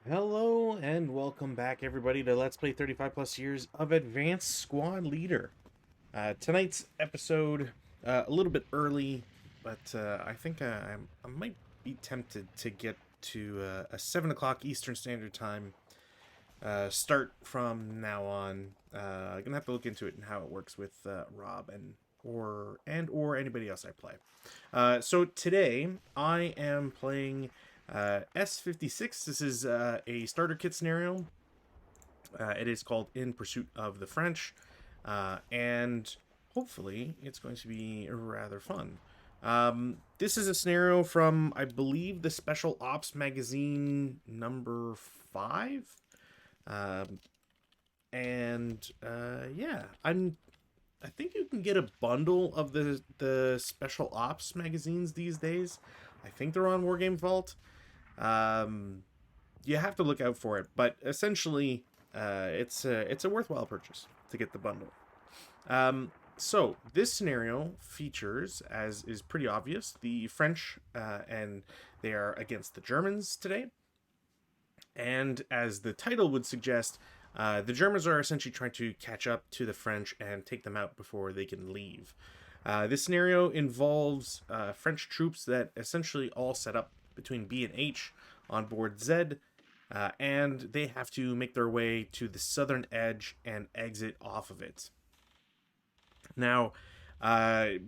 Hello and welcome back, everybody, to Let's Play 35 plus years of Advanced Squad Leader. Tonight's episode a little bit early, but I think I might be tempted to get to a 7 o'clock Eastern Standard Time start from now on. I'm gonna have to look into it and how it works with Rob or anybody else I play. So today I am playing S-56. This is a starter kit scenario. It is called In Pursuit of the French, and hopefully it's going to be rather fun. This is a scenario from, I believe, the Special Ops magazine number 5. Um, yeah, I think you can get a bundle of the Special Ops magazines these days. I think they're on Wargame Vault. Um, you have to look out for it, but essentially, it's a worthwhile purchase to get the bundle. So this scenario features, as is pretty obvious, the French, and they are against the Germans today. And as the title would suggest, the Germans are essentially trying to catch up to the French and take them out before they can leave. This scenario involves French troops that essentially all set up between B and H on board Z, and they have to make their way to the southern edge and exit off of it. Now,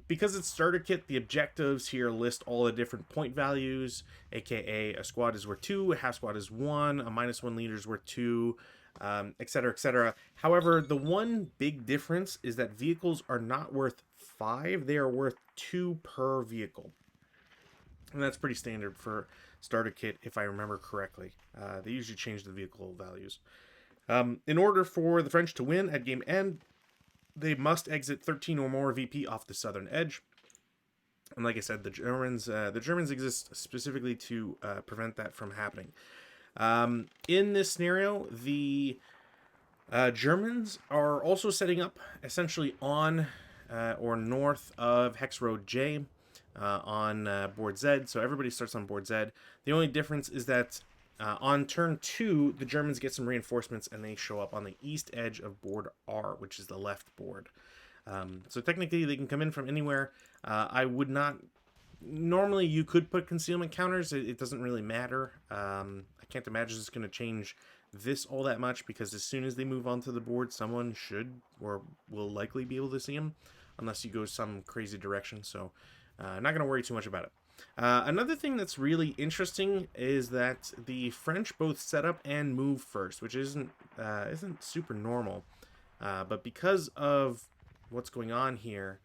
because it's starter kit, the objectives here list all the different point values, aka a squad is worth 2, a half squad is 1, a -1 leader is worth 2, etc., etc. However, the one big difference is that vehicles are not worth 5, they are worth 2 per vehicle. And that's pretty standard for starter kit, if I remember correctly. They usually change the vehicle values. In order for the French to win at game end, they must exit 13 or more VP off the southern edge. And like I said, the Germans exist specifically to prevent that from happening. In this scenario, the Germans are also setting up essentially on or north of Hex Road J on board Z. So everybody starts on board Z. The only difference is that on turn 2, the Germans get some reinforcements and they show up on the east edge of board R, which is the left board. So technically they can come in from anywhere. I would not... Normally you could put concealment counters. It doesn't really matter. I can't imagine it's going to change this all that much, because as soon as they move onto the board, someone should or will likely be able to see them, unless you go some crazy direction. So not going to worry too much about it. Another thing that's really interesting is that the French both set up and move first, which isn't super normal. But because of what's going on here,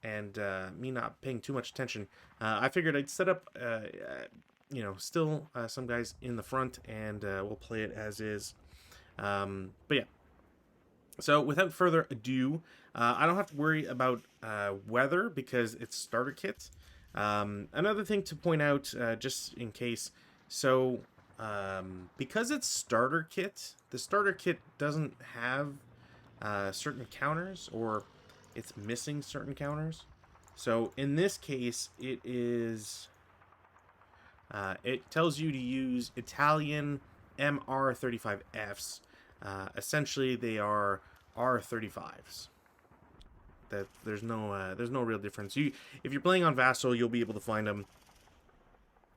and me not paying too much attention, I figured I'd set up, still some guys in the front, and we'll play it as is. But yeah. So without further ado, I don't have to worry about weather because it's starter kit. Another thing to point out, just in case, so because it's starter kit, the starter kit doesn't have certain counters, or it's missing certain counters. So in this case, it tells you to use Italian MR35Fs. Essentially, they are R35s. That there's no real difference. If you're playing on Vassal, you'll be able to find them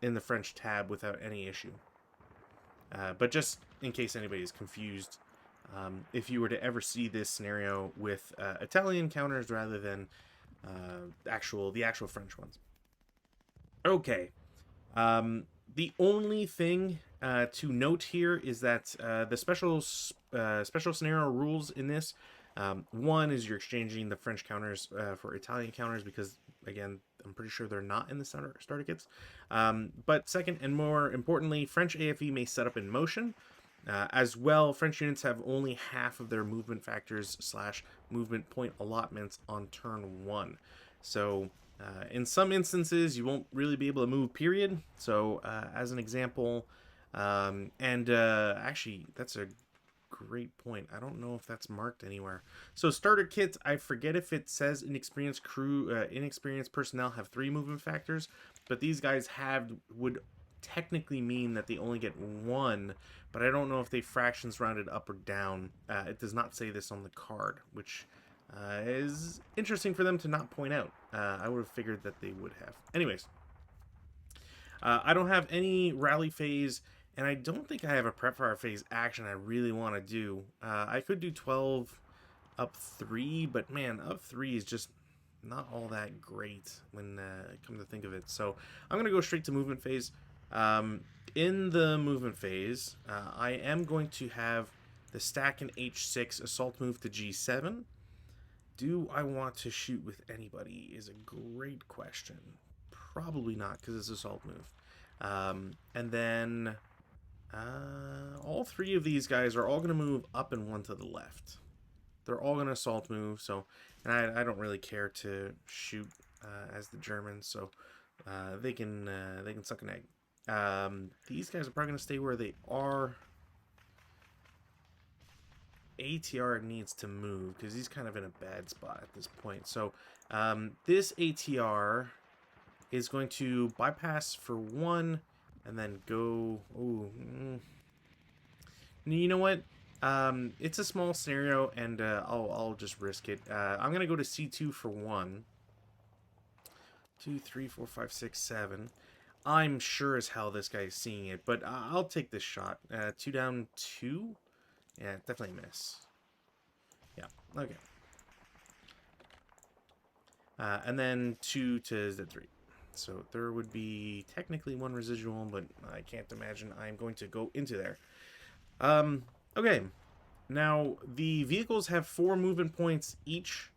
in the French tab without any issue. But just in case anybody is confused, if you were to ever see this scenario with Italian counters rather than the actual French ones. Okay. The only thing to note here is that the special scenario rules in this. One is you're exchanging the French counters for Italian counters, because, again, I'm pretty sure they're not in the starter kits. But second, and more importantly, French AFE may set up in motion. As well, French units have only half of their movement factors / movement point allotments on turn 1. So in some instances, you won't really be able to move, period. So as an example, actually, that's a great point. I don't know if that's marked anywhere. So starter kits, I forget if it says inexperienced crew, inexperienced personnel have 3 movement factors, but these guys would technically mean that they only get one, but I don't know if they fractions rounded up or down. It does not say this on the card, which is interesting for them to not point out. I would have figured that they would have. Anyways, I don't have any rally phase, and I don't think I have a prep fire phase action I really want to do. I could do 12 up 3, but man, up 3 is just not all that great when come to think of it. So I'm going to go straight to movement phase. In the movement phase, I am going to have the stack in H6 assault move to G7. Do I want to shoot with anybody is a great question. Probably not, because it's assault move. And then all 3 of these guys are all going to move up and 1 to the left. They're all going to assault move, so, and I don't really care to shoot as the Germans, so they can suck an egg. These guys are probably going to stay where they are. ATR needs to move because he's kind of in a bad spot at this point. So this ATR is going to bypass for 1 and then go. Ooh, you know what? It's a small scenario, and I'll just risk it. I'm gonna go to C2 for 1. 2, 3, 4, 5, 6, 7. I'm sure as hell this guy is seeing it, but I'll take this shot. 2 down, 2. Yeah, definitely miss. Yeah, okay. And then 2 to Z3. So there would be technically 1 residual, but I can't imagine I'm going to go into there. Okay. Now, the vehicles have 4 movement points each.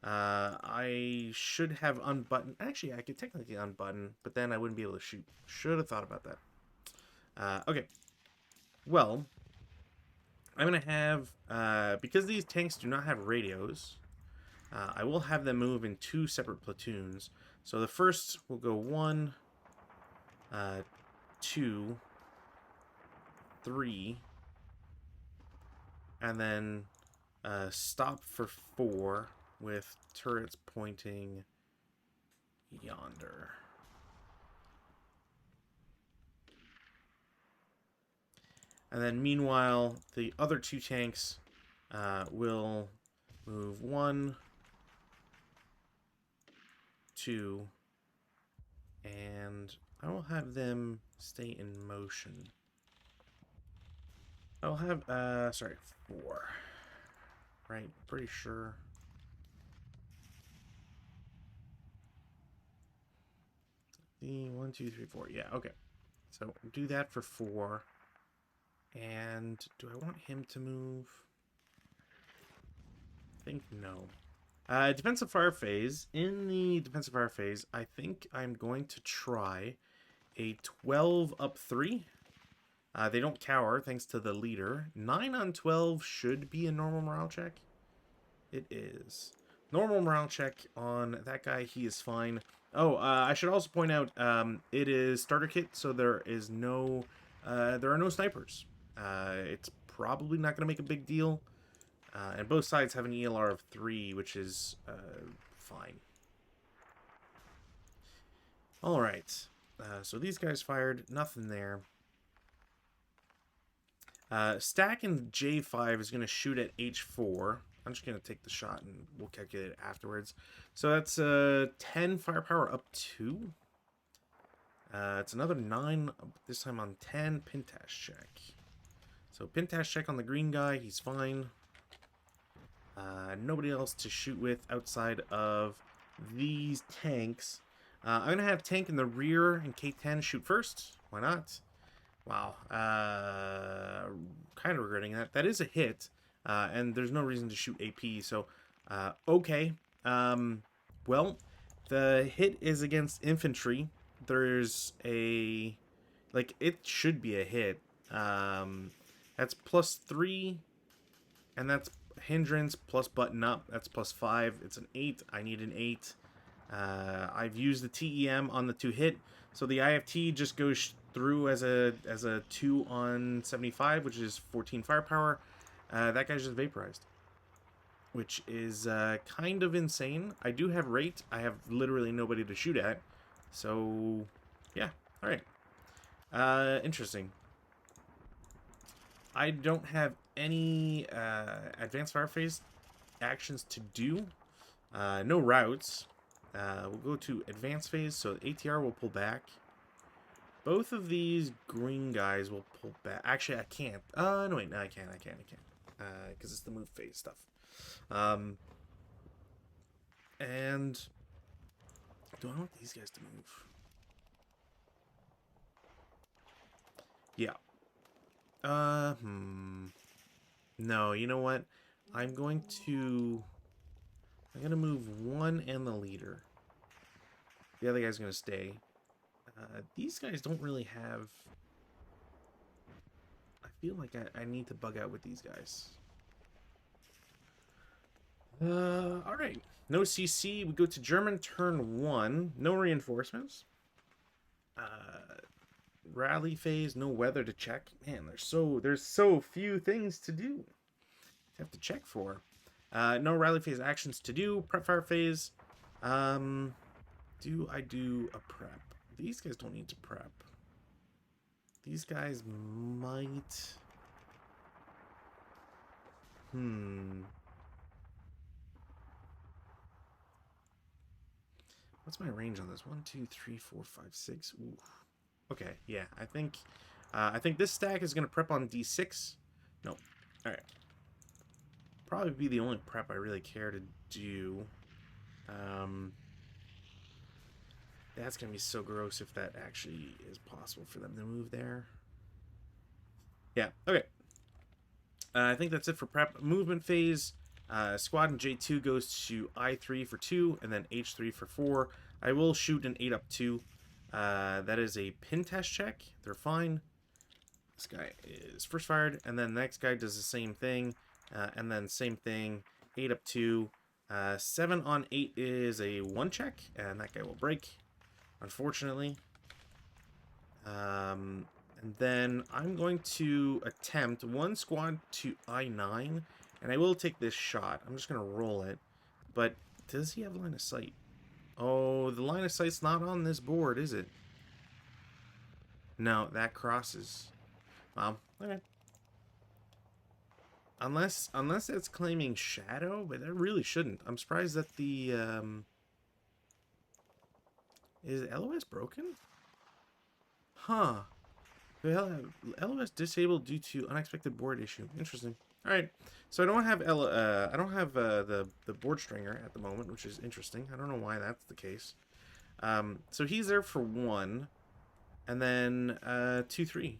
I should have unbuttoned. Actually, I could technically unbutton, but then I wouldn't be able to shoot. Should have thought about that. Okay. Well, I'm going to have, because these tanks do not have radios, I will have them move in 2 separate platoons. So the first will go 1, 2, 3, and then stop for 4 with turrets pointing yonder. And then meanwhile, the other 2 tanks will move 1, 2, and I will have them stay in motion. I'll have, 4. Right, pretty sure. The 1, 2, 3, 4. Yeah, okay. So do that for 4. And do I want him to move? I think no. Defensive fire phase. In the defensive fire phase, I think I'm going to try a 12 up 3. They don't cower, thanks to the leader. 9 on 12 should be a normal morale check. It is. Normal morale check on that guy. He is fine. Oh, I should also point out, it is starter kit, so there is no, there are no snipers. It's probably not going to make a big deal. And both sides have an ELR of 3, which is fine. Alright. So these guys fired. Nothing there. Stack in J5 is going to shoot at H4. I'm just going to take the shot and we'll calculate it afterwards. So that's 10 firepower up 2. It's another 9, this time on 10. Pintash check. So Pintash check on the green guy. He's fine. Nobody else to shoot with outside of these tanks. I'm going to have tank in the rear and K10 shoot first. Why not? Wow. Kind of regretting that. That is a hit. And there's no reason to shoot AP. So, okay. Well, the hit is against infantry. There's a... Like, it should be a hit. That's +3. And that's hindrance plus button up. That's +5. It's an 8. I need an 8. I've used the TEM on the 2 hit. So the IFT just goes through as a 2 on 75, which is 14 firepower. That guy's just vaporized, which is kind of insane. I do have rate. I have literally nobody to shoot at. So, yeah. All right. Interesting. I don't have any advanced fire phase actions to do. No routes. We'll go to advanced phase, so ATR will pull back. Both of these green guys will pull back. Actually, I can't. No, wait, no, I can. Because it's the move phase stuff. And do I want these guys to move? Yeah. No, you know what? I'm gonna move one and the leader. The other guy's gonna stay. These guys don't really have... I feel like I need to bug out with these guys. Alright. No CC. We go to German turn 1. No reinforcements. Rally phase. No weather to check. Man, there's so few things to do. Have to check for. No rally phase actions to do. Prep fire phase. Do I do a prep? These guys don't need to prep. These guys might... What's my range on this? 1, 2, 3, 4, 5, 6. Ooh. Okay, yeah. I think this stack is gonna prep on D6. No. Alright. Probably be the only prep I really care to do. That's gonna be so gross if that actually is possible for them to move there. Yeah, okay. I think that's it for prep. Movement phase. Squad in J2 goes to I3 for 2, and then H3 for 4. I will shoot an 8 up 2. That is a pin test check. They're fine. This guy is first fired, and then the next guy does the same thing, and then same thing, 8 up 2. 7 on 8 is a 1 check, and that guy will break, unfortunately. And then I'm going to attempt 1 squad to I9, and I will take this shot. I'm just going to roll it. But does he have line of sight? Oh, the line of sight's not on this board, is it? No, that crosses. Well, okay. Unless it's claiming shadow, but that really shouldn't. I'm surprised that the... Is LOS broken? Huh. LOS disabled due to unexpected board issue. Interesting. All right, so I don't have the board stringer at the moment, which is interesting. I don't know why that's the case. So he's there for 1, and then 2, 3,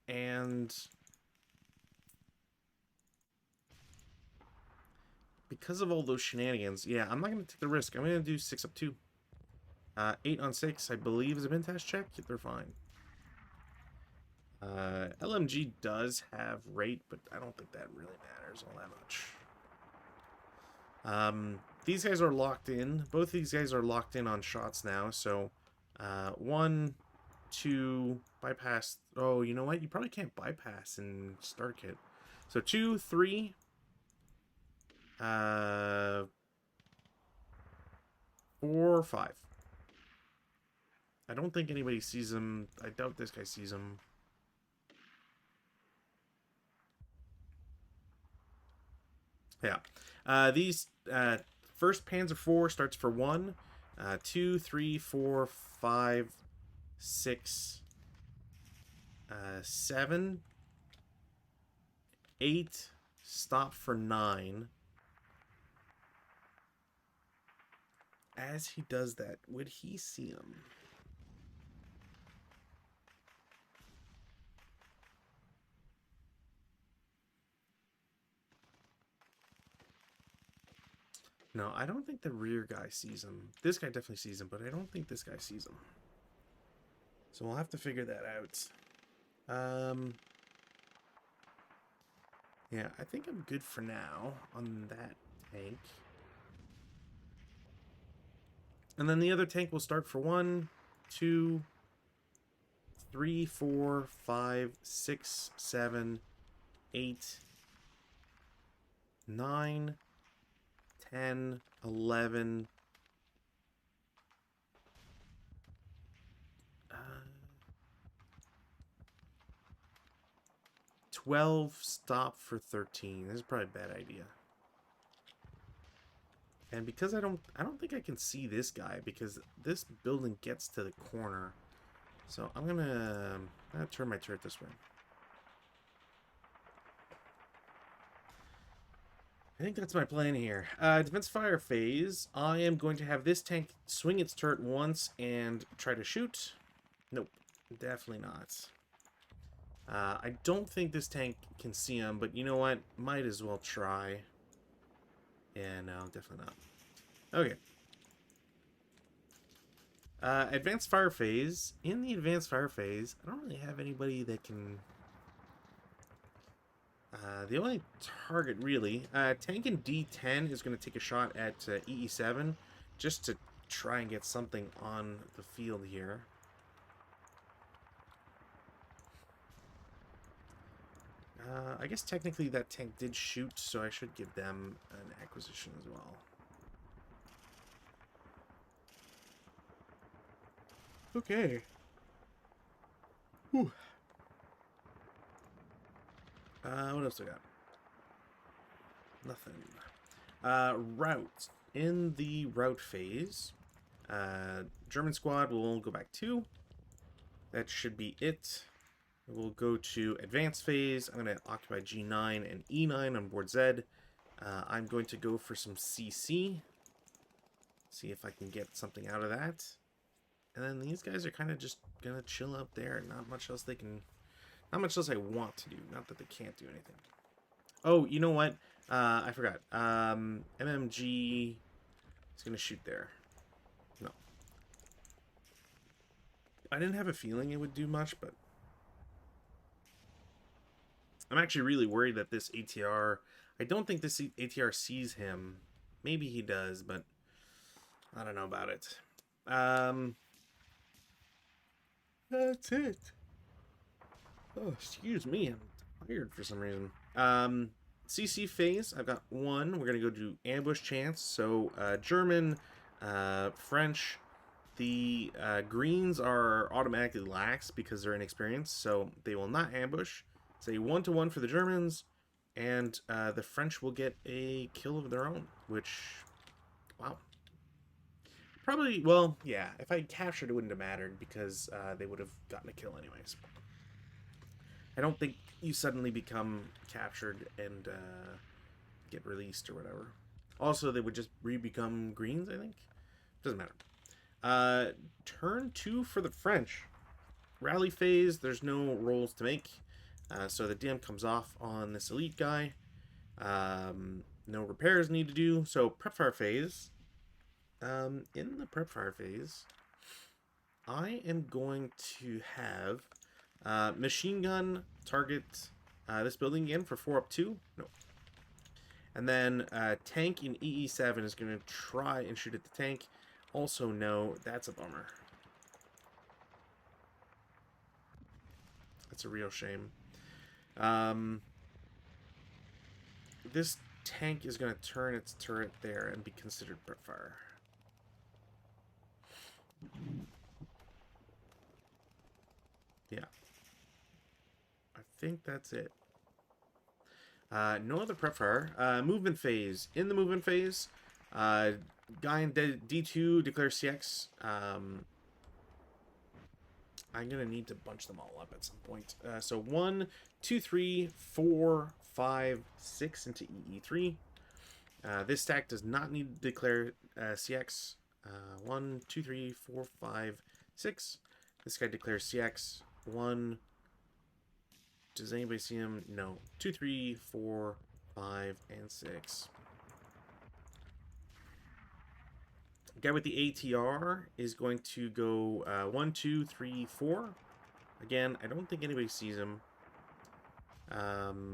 and because of all those shenanigans, yeah, I'm not gonna take the risk. I'm gonna do 6 up 2. 8 on 6, I believe, is a Vintage check. They're fine. LMG does have rate, but I don't think that really matters all that much. These guys are locked in. Both these guys are locked in on shots now. So 1, 2, bypass. Oh, you know what? You probably can't bypass in start kit. So 2, 3. 4, 5. I don't think anybody sees him. I doubt this guy sees him. Yeah. These first Panzer IV starts for 1, 2, 3, 4, 5, 6, 7, 8. Stop for 9. As he does that, would he see him? No, I don't think the rear guy sees him. This guy definitely sees him, but I don't think this guy sees him. So we'll have to figure that out. Yeah, I think I'm good for now on that tank. And then the other tank will start for 1, 2, 3, 4, 5, 6, 7, 8, 9, 10, 11, 12, stop for 13. This is probably a bad idea. And because I don't think I can see this guy because this building gets to the corner. So I'm gonna turn my turret this way. I think that's my plan here. Defense fire phase. I am going to have this tank swing its turret once and try to shoot. Nope, definitely not. I don't think this tank can see him, but you know what? Might as well try. Yeah, no, definitely not. Okay. Advanced fire phase. In the advanced fire phase, I don't really have anybody that can... the only target, really... tank in D10 is going to take a shot at EE7 just to try and get something on the field here. I guess technically that tank did shoot, so I should give them an acquisition as well. Okay. Whew. What else do I got? Nothing. Route. In the route phase, German squad will go back 2. That should be it. We'll go to advanced phase. I'm going to occupy G9 and E9 on board Z. I'm going to go for some CC. See if I can get something out of that. And then these guys are kind of just going to chill out there. Not much else they can... Not much else I want to do. Not that they can't do anything. Oh, you know what? I forgot. MMG is going to shoot there. No. I didn't have a feeling it would do much, but... I'm actually really worried that this ATR... I don't think this ATR sees him. Maybe he does, but... I don't know about it. That's it. Oh, excuse me. I'm tired for some reason. CC phase. I've got 1. We're going to go to ambush chance. So, German, French. The greens are automatically lax because they're inexperienced, so they will not ambush. It's a 1-to-1 for the Germans, and the French will get a kill of their own, which, wow. Probably, well, yeah, if I captured, it wouldn't have mattered because they would have gotten a kill anyways. I don't think you suddenly become captured and get released or whatever. Also, they would just re-become greens, I think. Doesn't matter. Turn 2 for the French. Rally phase, there's no rolls to make. So the DM comes off on this elite guy. No repairs need to do. So prep fire phase. In the prep fire phase, I am going to have machine gun target this building again for 4-up-2. No. And then tank in EE7 is going to try and shoot at the tank. Also, no. That's a bummer. That's a real shame. This tank is going to turn its turret there and be considered prep fire. Yeah. I think that's it. No other prep fire. Movement phase. In the movement phase, guy in D2 declares CX. I'm going to need to bunch them all up at some point. So 1, 2, 3, 4, 5, 6 into EE3. This stack does not need to declare CX. 1, 2, 3, 4, 5, 6. This guy declares CX. 1. Does anybody see him? No. 2, 3, 4, 5, and 6. Guy with the ATR is going to go 1, 2, 3, 4. Again, I don't think anybody sees him. Yeah.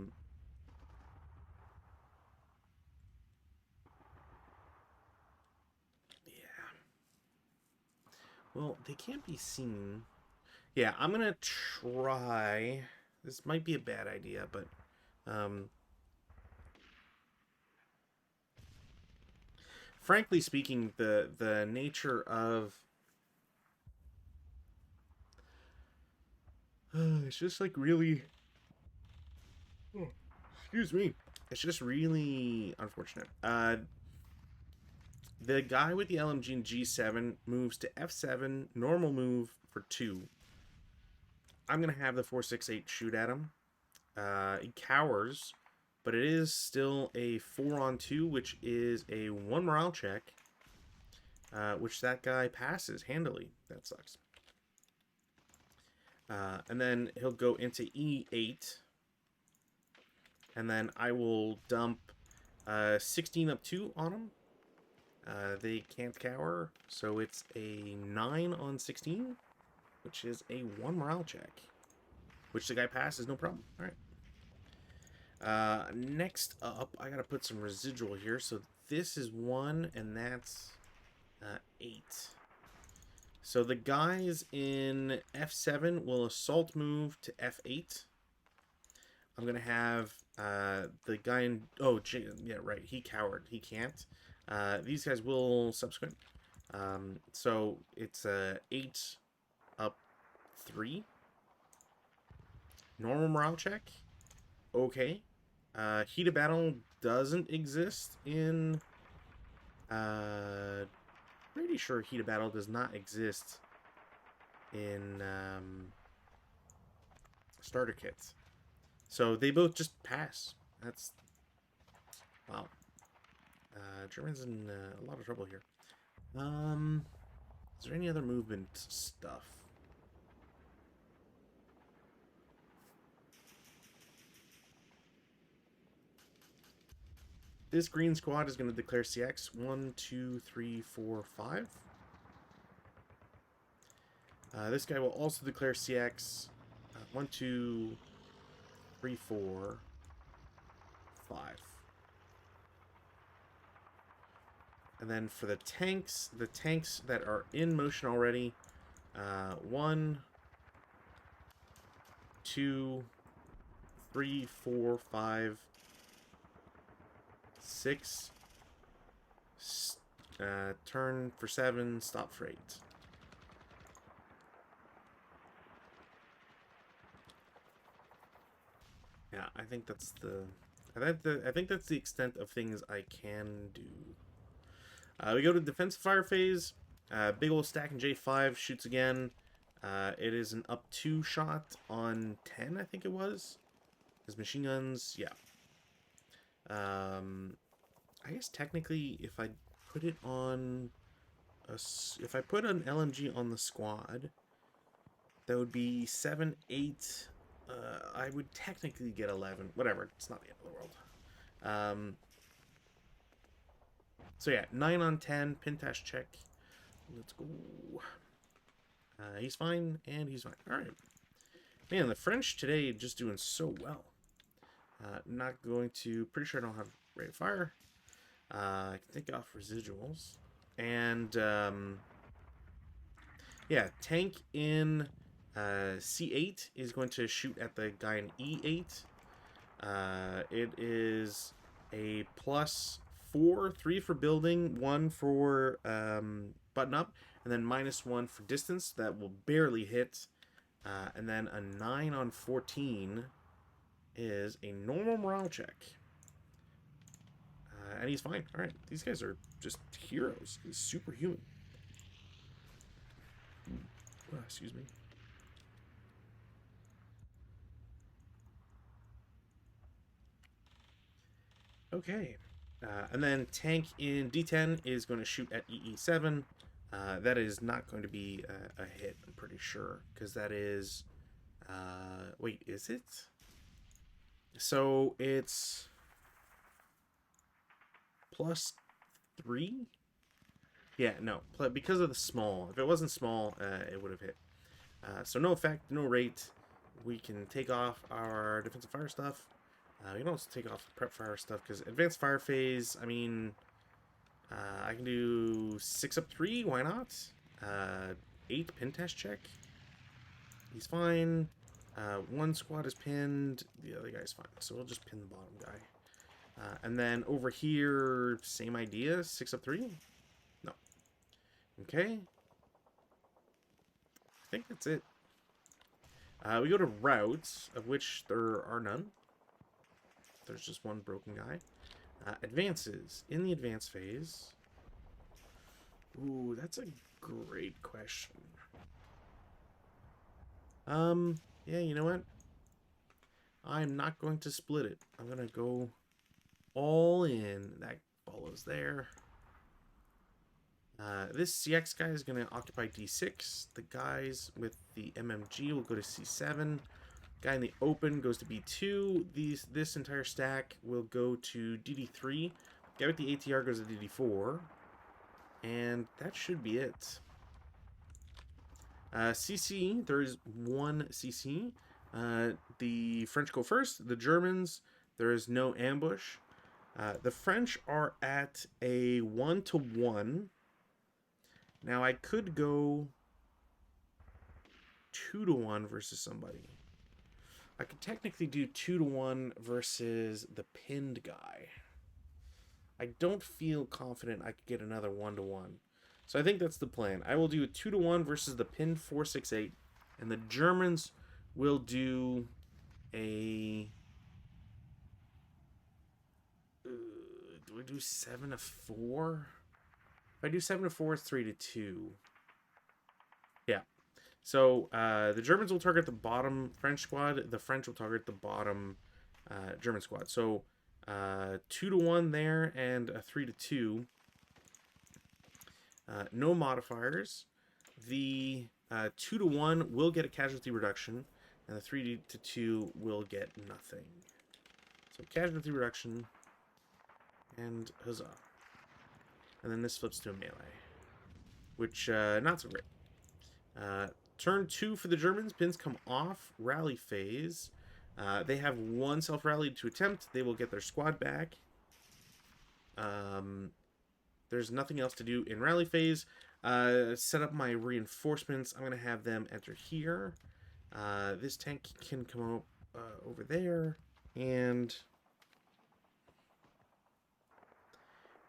Well, they can't be seen. Yeah, I'm going to try. This might be a bad idea, but... frankly speaking, the nature of... it's just like really... Excuse me. It's just really unfortunate. The guy with the LMG and G7 moves to F7, normal move for 2. I'm going to have the 468 shoot at him. He cowers, but it is still a 4-on-2, which is a 1 morale check, which that guy passes handily. That sucks. And then he'll go into E8. And then I will dump 16 up 2 on him. They can't cower, so it's a 9 on 16, which is a 1 morale check, which the guy passes, no problem. All right. Next up, I gotta put some residual here. So this is 1, and that's 8. So the guys in F7 will assault move to F8. I'm gonna have the guy in yeah, right, he cowered, he can't. These guys will subsequent. So it's 8 up 3. Normal morale check. Okay. Heat of battle doesn't exist in. Pretty sure heat of battle does not exist in starter kits. So they both just pass. That's wow. German's in a lot of trouble here. Is there any other movement stuff? This green squad is going to declare CX 1, 2, 3, 4, 5. This guy will also declare CX 1, 2, 3, 4, 5. And then for the tanks that are in motion already, 1, 2, 3, 4, 5, 6. Turn for 7, stop for 8. Yeah, I think that's I think that's the extent of things I can do. We go to defensive fire phase. Big old stack in J5 shoots again. It is an up 2 shot on 10, I think it was. His machine guns, yeah. I guess technically, if I put it on if I put an LMG on the squad, that would be 7, 8. I would technically get 11. Whatever, it's not the end of the world. So yeah, 9 on 10, Pintash check. Let's go. He's fine, and he's fine. All right. Man, the French today just doing so well. Not going to... Pretty sure I don't have rate of fire. I can take off residuals. And, yeah, tank in C8 is going to shoot at the guy in E8. It is a +4, 3 for building, 1 for button up, and then -1 for distance. That will barely hit. And then a 9 on 14 is a normal morale check. And he's fine. All right, these guys are just heroes. He's superhuman. Excuse me. Okay. And then tank in D10 is going to shoot at EE7. That is not going to be a hit, I'm pretty sure. Because that is... wait, is it? So it's... +3? Yeah, no. Because of the small. If it wasn't small, it would have hit. So no effect, no rate. We can take off our defensive fire stuff. We can also take off prep fire stuff, because advanced fire phase, I mean, I can do 6 up 3, why not? 8 pin test check. He's fine. 1 squad is pinned, the other guy's fine. So we'll just pin the bottom guy. And then over here, same idea, 6 up 3. No. Okay. I think that's it. We go to routes, of which there are none. there's just one broken guy. Advances. In the advance phase... Ooh, that's a great question. Yeah, you know what? I'm not going to split it. I'm going to go all in. That follows there. This CX guy is going to occupy D6. The guys with the MMG will go to C7. Guy in the open goes to B2. This entire stack will go to DD3. Guy with the ATR goes to DD4. And that should be it. CC, there is one CC. The French go first. The Germans, there is no ambush. The French are at a 1-to-1. Now, I could go 2-to-1 versus somebody. I could technically do 2-to-1 versus the pinned guy. I don't feel confident I could get another 1-to-1. So I think that's the plan. I will do a 2-to-1 versus the pinned 468. And the Germans will do a... do I do 7-to-4? If I do 7-to-4, it's 3-to-2. Yeah. So the Germans will target the bottom French squad. The French will target the bottom German squad. So 2-to-1 there and a 3-to-2. No modifiers. The 2-to-1 will get a casualty reduction, and the 3-to-2 will get nothing. So casualty reduction, and huzzah. And then this flips to a melee, which not so great. Turn 2 for the Germans. Pins come off. Rally phase. They have one self-rally to attempt. They will get their squad back. There's nothing else to do in rally phase. Set up my reinforcements. I'm going to have them enter here. This tank can come up over there. And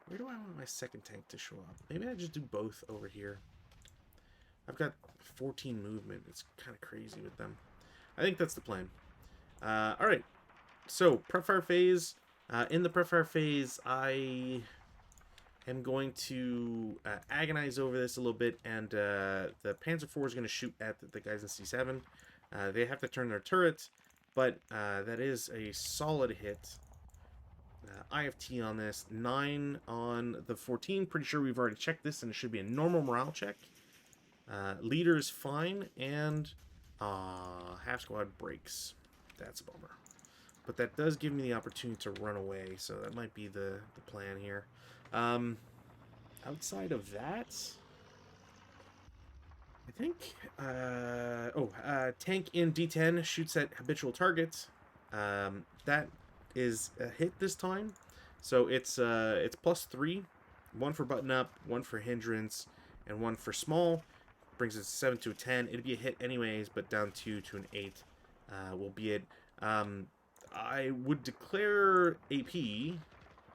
where do I want my second tank to show up? Maybe I just do both over here. I've got 14 movement. It's kind of crazy with them. I think that's the plan. Alright. So, prep fire phase. In the prep fire phase, I am going to agonize over this a little bit, and the Panzer IV is going to shoot at the guys in C7. They have to turn their turret, but that is a solid hit. IFT on this, 9 on the 14. Pretty sure we've already checked this, and it should be a normal morale check. Leader is fine, and half squad breaks. That's a bummer. But that does give me the opportunity to run away, so that might be the plan here. Outside of that, I think... tank in D10 shoots at habitual targets. That is a hit this time. So it's +3. 1 for button up, 1 for hindrance, and 1 for small. Brings it 7 to a 10. It'd be a hit anyways, but down 2 to an 8 will be it. I would declare AP.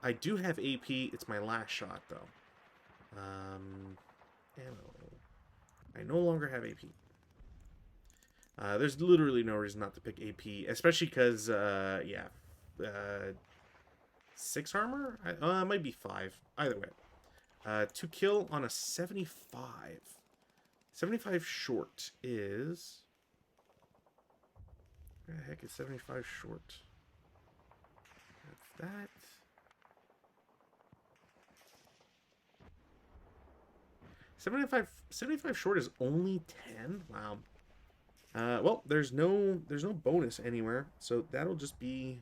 I do have AP. It's my last shot, though. Ammo. I no longer have AP. There's literally no reason not to pick AP, especially because, 6 armor? It might be 5. Either way. To kill on a 75. 75 short is... Where the heck is 75 short? That's that. $75 short is only 10? Wow. Well, there's no bonus anywhere, so that'll just be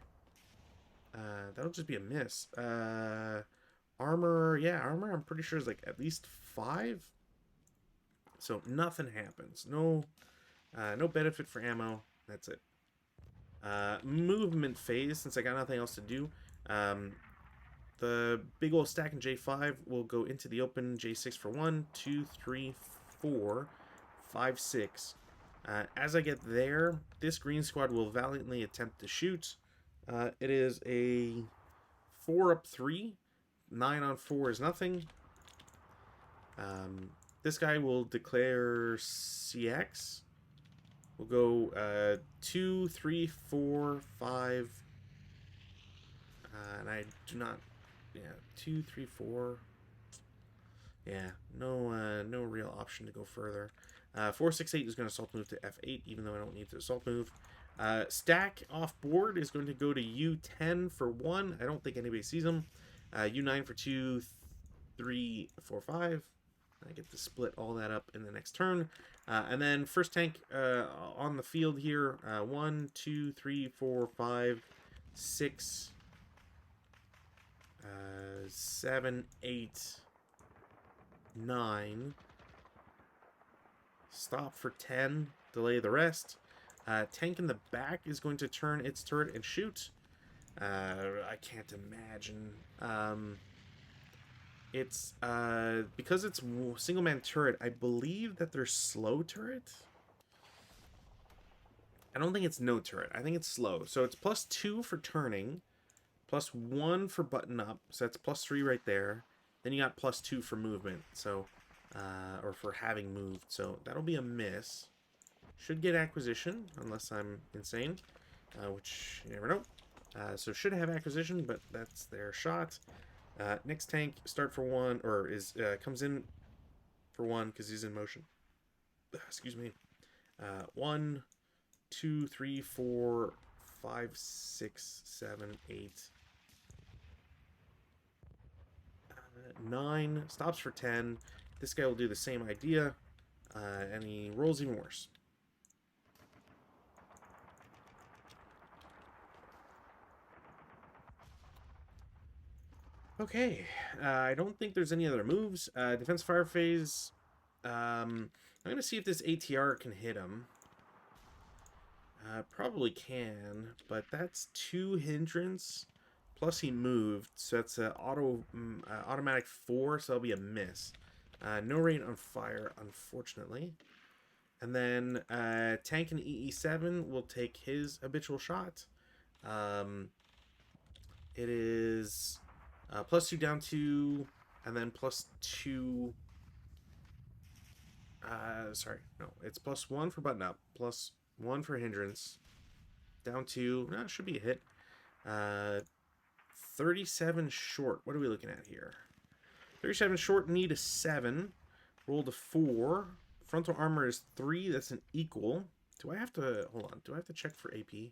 a miss. Armor, yeah, armor I'm pretty sure is like at least 5. So nothing happens. No benefit for ammo. That's it. Movement phase, since I got nothing else to do. The big old stack in J5 will go into the open. J6 for 1, 2, 3, 4, 5, 6. As I get there, this green squad will valiantly attempt to shoot. It is a 4 up 3. 9 on 4 is nothing. This guy will declare CX. We'll go 2, 3, 4, 5. And I do not... Yeah, 2, 3, 4... Yeah, no real option to go further. 468 is going to assault move to F8, even though I don't need to assault move. Stack off board is going to go to U10 for 1. I don't think anybody sees them. U9 for 2, 3, 4, 5. I get to split all that up in the next turn. And then first tank on the field here. 1, 2, 3, 4, 5, 6, 7, 8, 9. Stop for 10. Delay the rest. Tank in the back is going to turn its turret and shoot. I can't imagine. It's because it's single man turret. I believe that they're slow turret. I don't think it's no turret. I think it's slow. So it's +2 for turning, +1 for button up. So that's +3 right there. Then you got +2 for movement. So, or for having moved. So that'll be a miss. Should get acquisition unless I'm insane, which you never know. So should have acquisition, but that's their shot. Next tank, start for 1, or is comes in for 1 because he's in motion. Excuse me. 1, 2, 3, 4, 5, 6, 7, 8, 9. Stops for 10. This guy will do the same idea, and he rolls even worse. Okay, I don't think there's any other moves. Defense fire phase. I'm going to see if this ATR can hit him. Probably can, but that's 2 hindrance. Plus he moved, so that's an automatic 4, so that'll be a miss. No rate on fire, unfortunately. And then tank and EE7 will take his habitual shot. It is... +2 down 2, and then +2. Sorry, no, it's +1 for button up, +1 for hindrance, down 2. No, should be a hit. 37 short. What are we looking at here? 37 short, need a 7. Rolled a 4. Frontal armor is 3. That's an equal. Do I have to hold on? Do I have to check for AP?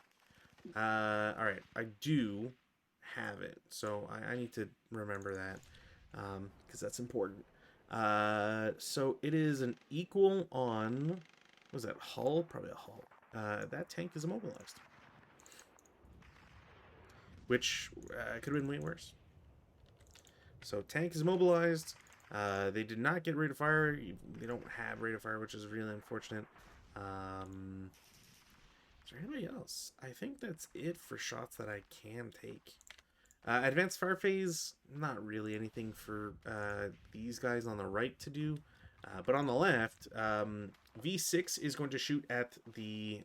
All right, I do have it, so I need to remember that because that's important. So it is an equal on, what was that, hull? Probably a hull. That tank is immobilized, which could have been way worse. So tank is immobilized. They did not get rate of fire. They don't have rate of fire, which is really unfortunate. Is there anybody else? I think that's it for shots that I can take. Advanced fire phase, not really anything for these guys on the right to do. But on the left, V6 is going to shoot at the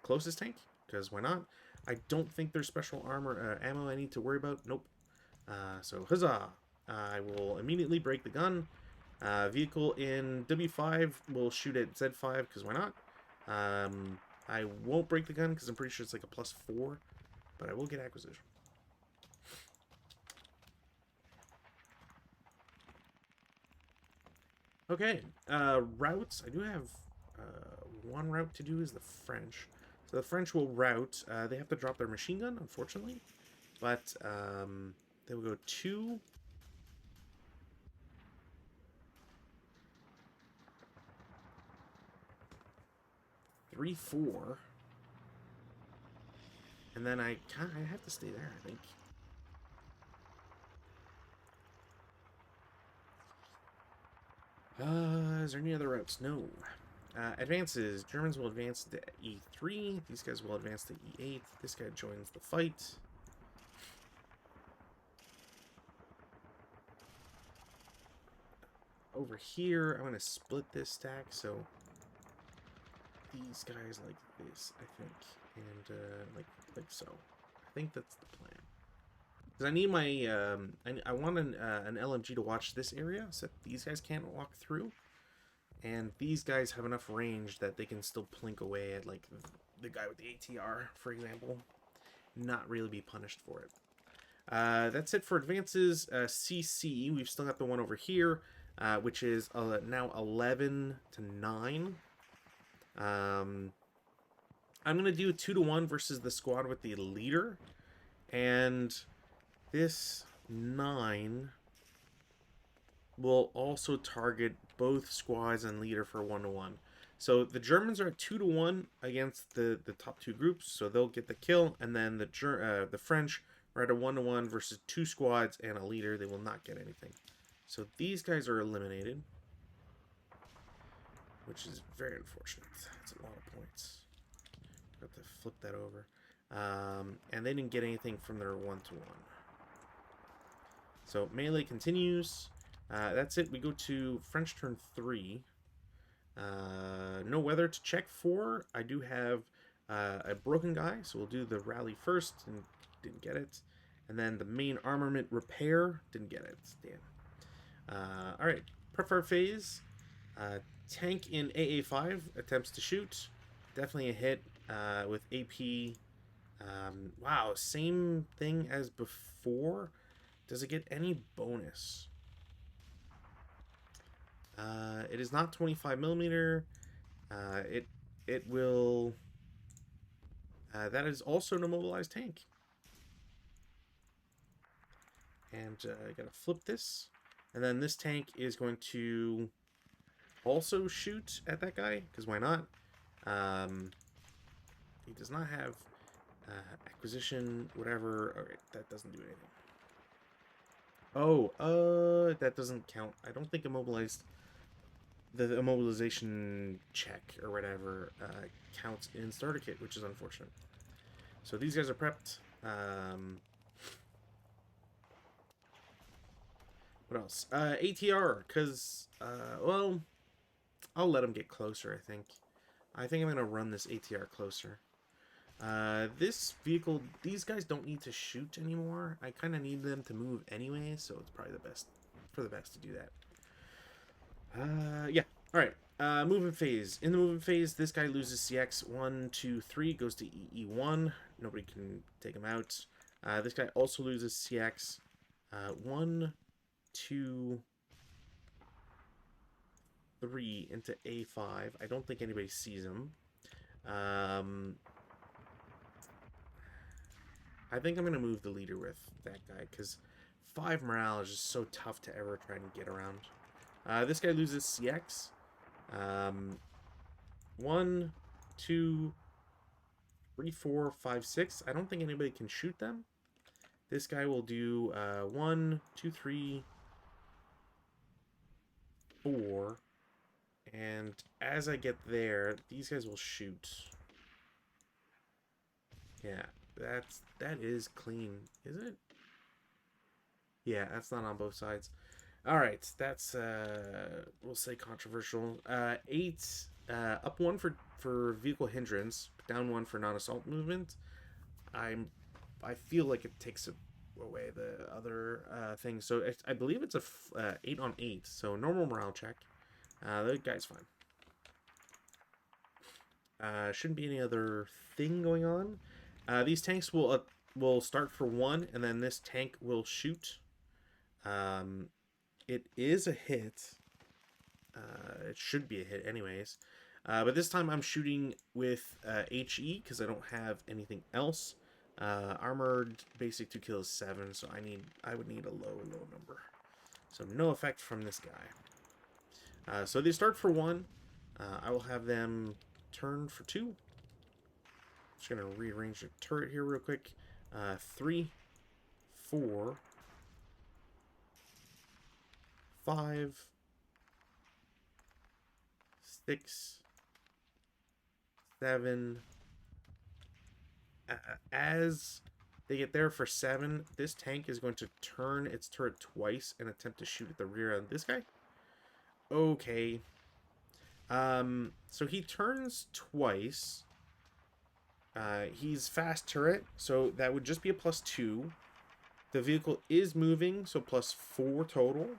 closest tank, because why not? I don't think there's special armor ammo I need to worry about. Nope. So huzzah! I will immediately break the gun. Vehicle in W5 will shoot at Z5, because why not? I won't break the gun because I'm pretty sure it's like a +4, but I will get acquisition. Okay, routes. I do have one route to do is the French. So the French will route. They have to drop their machine gun, unfortunately, but they will go 2. Three, 4, and then I have to stay there, I think. Is there any other routes? No. Advances. Germans will advance to E3. These guys will advance to E8. This guy joins the fight. Over here, I'm going to split this stack, so these guys like this, I think, and like so. I think that's the plan. Because I need my I want an LMG to watch this area so that these guys can't walk through, and these guys have enough range that they can still plink away at like the guy with the ATR, for example. not really be punished for it. That's it for advances. CC, we've still got the one over here, which is now 11 to 9. I'm going to do a 2-to-1 versus the squad with the leader. And this 9 will also target both squads and leader for 1-to-1. So the Germans are at 2-to-1 against the top two groups, so they'll get the kill. And then the French are at a 1-to-1 versus 2 squads and a leader. They will not get anything. So these guys are eliminated, which is very unfortunate. That's a lot of points. Got to flip that over. And they didn't get anything from their 1-to-1. So melee continues. That's it. We go to French turn 3. No weather to check for. I do have a broken guy, so we'll do the rally first, and didn't get it. And then the main armament repair, didn't get it. Damn. Alright, prep phase. Tank in AA5 attempts to shoot. Definitely a hit with AP. Wow, same thing as before. Does it get any bonus? It is not 25mm. It will. That is also an immobilized tank. And I gotta flip this, and then this tank is going to also shoot at that guy because why not? He does not have acquisition, whatever. All right, that doesn't do anything. Oh, that doesn't count. I don't think immobilized. The immobilization check or whatever counts in starter kit, which is unfortunate. So these guys are prepped. What else? ATR, because, well, I'll let them get closer, I think. I think I'm going to run this ATR closer. This vehicle, these guys don't need to shoot anymore. I kind of need them to move anyway, so it's probably the best to do that. Yeah. All right. Movement phase. In the movement phase, this guy loses CX 1, 2, 3, goes to EE1. Nobody can take him out. This guy also loses CX 1, 2, 3 into A5. I don't think anybody sees him. I think I'm going to move the leader with that guy because 5 morale is just so tough to ever try and get around. This guy loses CX. 1, 2, 3, 4, 5, 6. I don't think anybody can shoot them. This guy will do 1, 2, 3, 4. And as I get there, these guys will shoot. Yeah, that is clean, is it? Yeah, that's not on both sides. All right, that's we'll say controversial. 8 up 1 for vehicle hindrance, down 1 for non-assault movement. I feel like it takes away the other thing. So I believe it's a 8 on 8. So normal morale check. The guy's fine. Shouldn't be any other thing going on. These tanks will start for 1, and then this tank will shoot. It is a hit. It should be a hit anyways. But this time I'm shooting with HE because I don't have anything else. Armored basic 2 kills 7, so I would need a low number. So no effect from this guy. So they start for 1. I will have them turn for 2. Just gonna rearrange the turret here real quick. 3, 4, 5, 6, 7. As they get there for 7, this tank is going to turn its turret twice and attempt to shoot at the rear of this guy. Okay. So he turns twice. He's fast turret, so that would just be a +2. The vehicle is moving, so +4 total.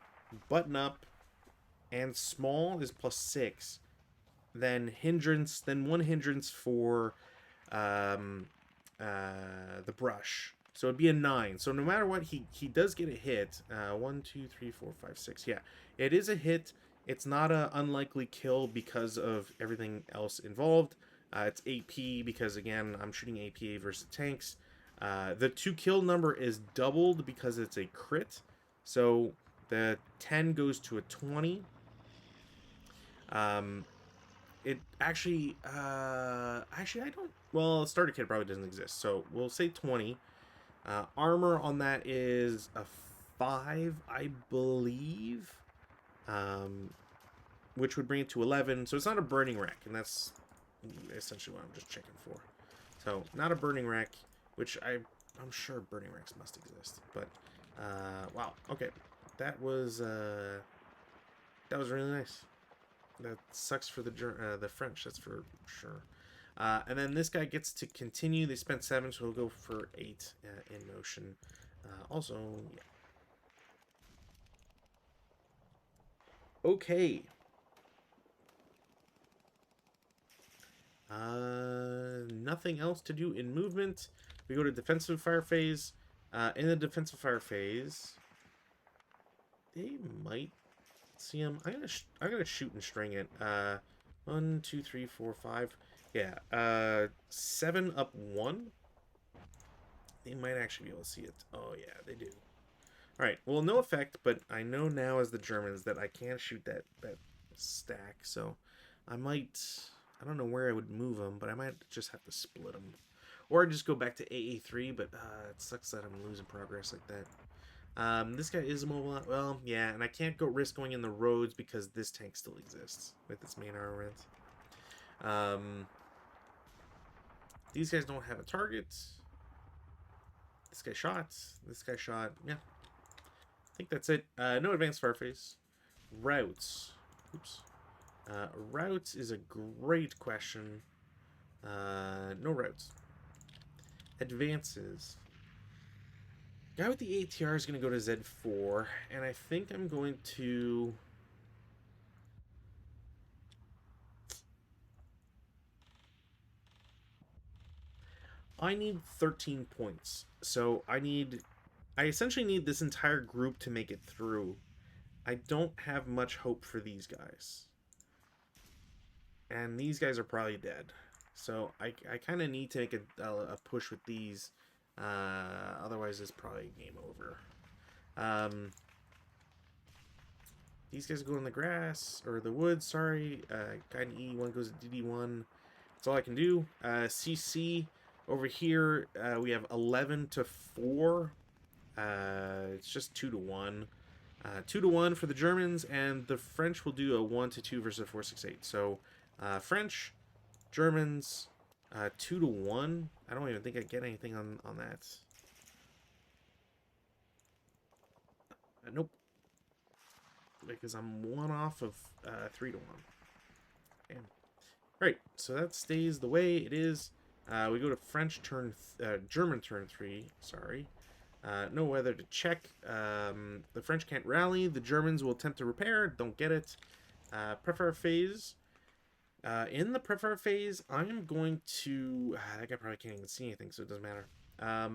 Button up and small is +6. Then hindrance, then 1 hindrance for the brush. So it'd be a 9. So no matter what, he does get a hit. 1, 2, 3, 4, 5, 6. Yeah, it is a hit. It's not an unlikely kill because of everything else involved. It's AP because, again, I'm shooting APA versus tanks. The 2 kill number is doubled because it's a crit. So the 10 goes to a 20. It actually, actually, I don't. Well, starter kit probably doesn't exist. So we'll say 20. Armor on that is a 5, I believe. Which would bring it to 11. So it's not a burning wreck, and that's essentially what I'm just checking for. So not a burning wreck, which I'm sure burning wrecks must exist. But wow, okay, that was really nice. That sucks for the French, that's for sure. And then this guy gets to continue. They spent 7, so he'll go for 8 in motion. Also, yeah. Okay. Nothing else to do in movement. We go to defensive fire phase. In the defensive fire phase, they might see him. I'm gonna shoot and string it. 1, 2, 3, 4, 5. Yeah. 7 up 1. They might actually be able to see it. Oh yeah, they do. All right. Well, no effect, but I know now as the Germans that I can't shoot that stack. So I might. I don't know where I would move them, but I might just have to split them. Or just go back to AA3, but it sucks that I'm losing progress like that. This guy is mobile. Well, yeah, and I can't risk going in the roads because this tank still exists with its main armament. These guys don't have a target. This guy shot. This guy shot. Yeah. I think that's it. No advanced fire phase. Routes. Oops. Routes is a great question. No routes. Advances. Guy with the ATR is going to go to Z4, and I think I'm going to... I need 13 points. So I essentially need this entire group to make it through. I don't have much hope for these guys. And these guys are probably dead. So I kind of need to make a push with these. Otherwise, it's probably game over. These guys go in the grass, or the woods, sorry. Guy in E1 goes to DD1. That's all I can do. CC over here, we have 11 to 4. It's just 2 to 1. 2 to 1 for the Germans, and the French will do a 1 to 2 versus a 4-6-8. So French, Germans, 2 to 1. I don't even think I get anything on that. Nope. Because I'm 1 off of 3 to 1. Damn. Right, so that stays the way it is. We go to French turn, German turn 3. Sorry. No weather to check. The French can't rally. The Germans will attempt to repair. Don't get it. Prepare phase. In the prepare phase, I'm going to... that guy probably can't even see anything, so it doesn't matter. I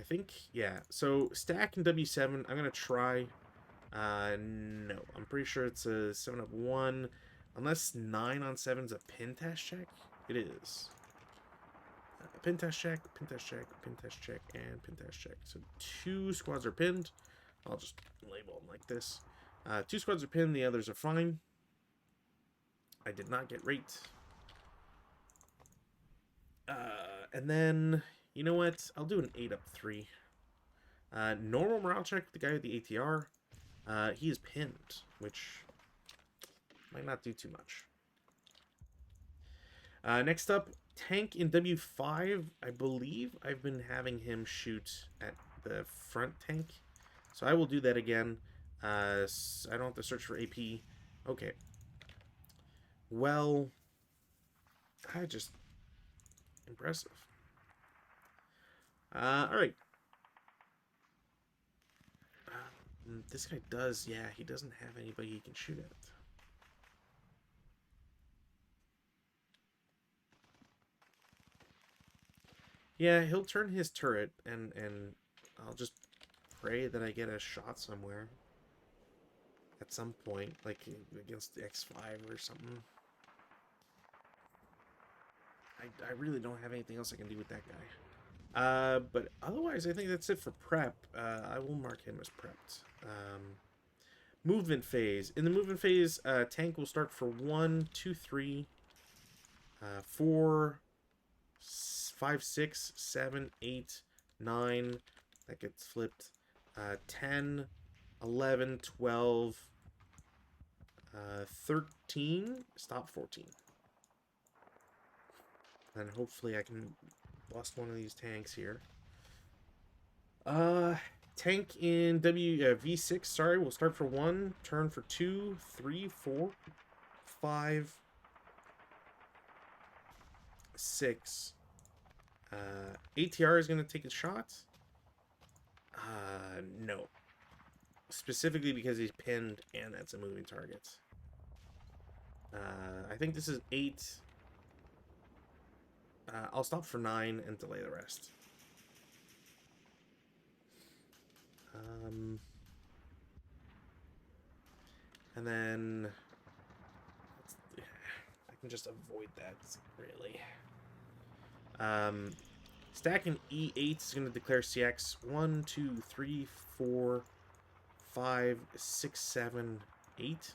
think, yeah. So, stack in W7, I'm going to try. No. I'm pretty sure it's a 7 up 1. Unless 9 on 7 is a pin test check. It is. Pin test check, pin test check, pin test check, and pin test check. So 2 squads are pinned. I'll just label them like this. 2 squads are pinned, the others are fine. I did not get rate. And then, you know what? I'll do an 8 up 3. Normal morale check, the guy with the ATR. He is pinned, which might not do too much. Next up, tank in W5. I believe I've been having him shoot at the front tank. So I will do that again. I don't have to search for AP. Okay. Well, impressive. Alright. This guy does, yeah, he doesn't have anybody he can shoot at. Yeah, he'll turn his turret, and I'll just pray that I get a shot somewhere at some point, like against the X5 or something. I really don't have anything else I can do with that guy. But otherwise, I think that's it for prep. I will mark him as prepped. Movement phase. In the movement phase, tank will start for 1, 2, 3, 4, 5, 6, 7, 8, 9. That gets flipped. 10, 11, 12, 13. Stop 14. And hopefully I can bust one of these tanks here. Tank in V6, sorry, we'll start for 1, turn for 2, 3, 4, 5, 6. ATR is going to take a shot. No. Specifically because he's pinned and that's a moving target. I think this is 8. I'll stop for 9 and delay the rest. And then I can just avoid that, really. Stacking E8 is going to declare CX 1, 2, 3, 4, 5, 6, 7, 8.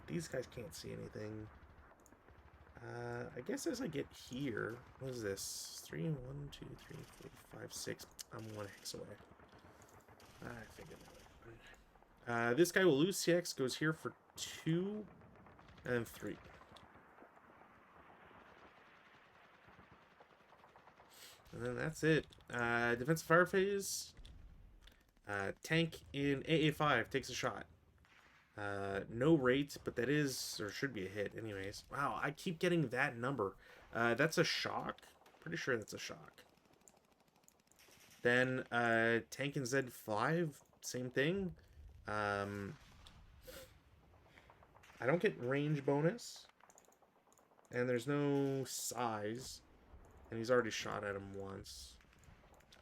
These guys can't see anything. I guess as I get here, what is this? 3, 1, 2, 3, 4, 5, 6. I'm 1 hex away. I figured that out. This guy will lose CX, goes here for 2 and 3. And then that's it. Defensive fire phase. Tank in AA5 takes a shot. No rate, but that is, or should be a hit anyways. Wow, I keep getting that number. That's a shock. Pretty sure that's a shock. Then tank in Z5, same thing. I don't get range bonus. And there's no size. And he's already shot at him once.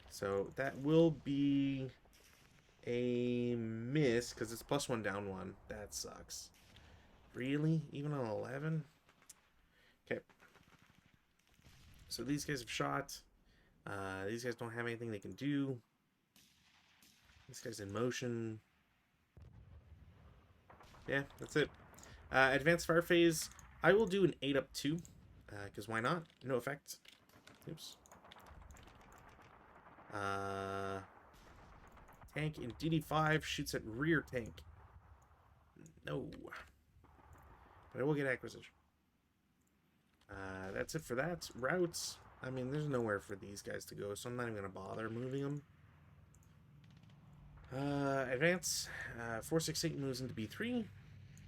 So that will be a miss because it's +1 down 1. That sucks. Really? Even on 11? Okay. So these guys have shot. These guys don't have anything they can do. This guy's in motion. Yeah, that's it. Advanced fire phase. I will do an 8 up 2. Because why not? No effect. Oops. Tank in DD5 shoots at rear tank. No. But I will get acquisition. That's it for that. Routes. I mean, there's nowhere for these guys to go, so I'm not even going to bother moving them. Advance. 468 moves into B3.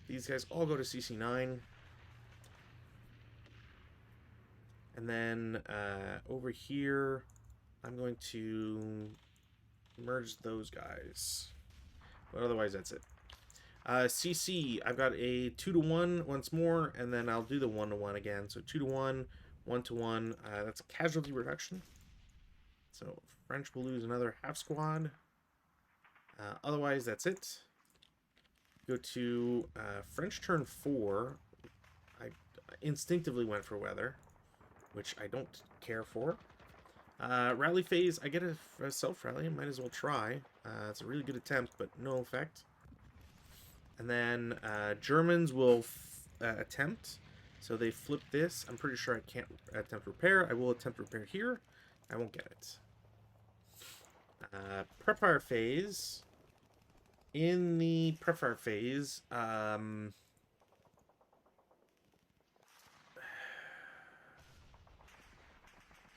These guys all go to CC9. And then over here, I'm going to merge those guys. But otherwise, that's it. CC, I've got a 2-to-1 once more, and then I'll do the 1-to-1 again. So 2-to-1, 1-to-1. That's a casualty reduction. So French will lose another half squad. Otherwise, that's it. Go to French turn 4. I instinctively went for weather, which I don't care for. Rally phase, I get a self-rally. Might as well try. It's a really good attempt, but no effect. And then Germans will attempt. So they flip this. I'm pretty sure I can't attempt repair. I will attempt repair here. I won't get it. Prepare phase. In the prepare phase,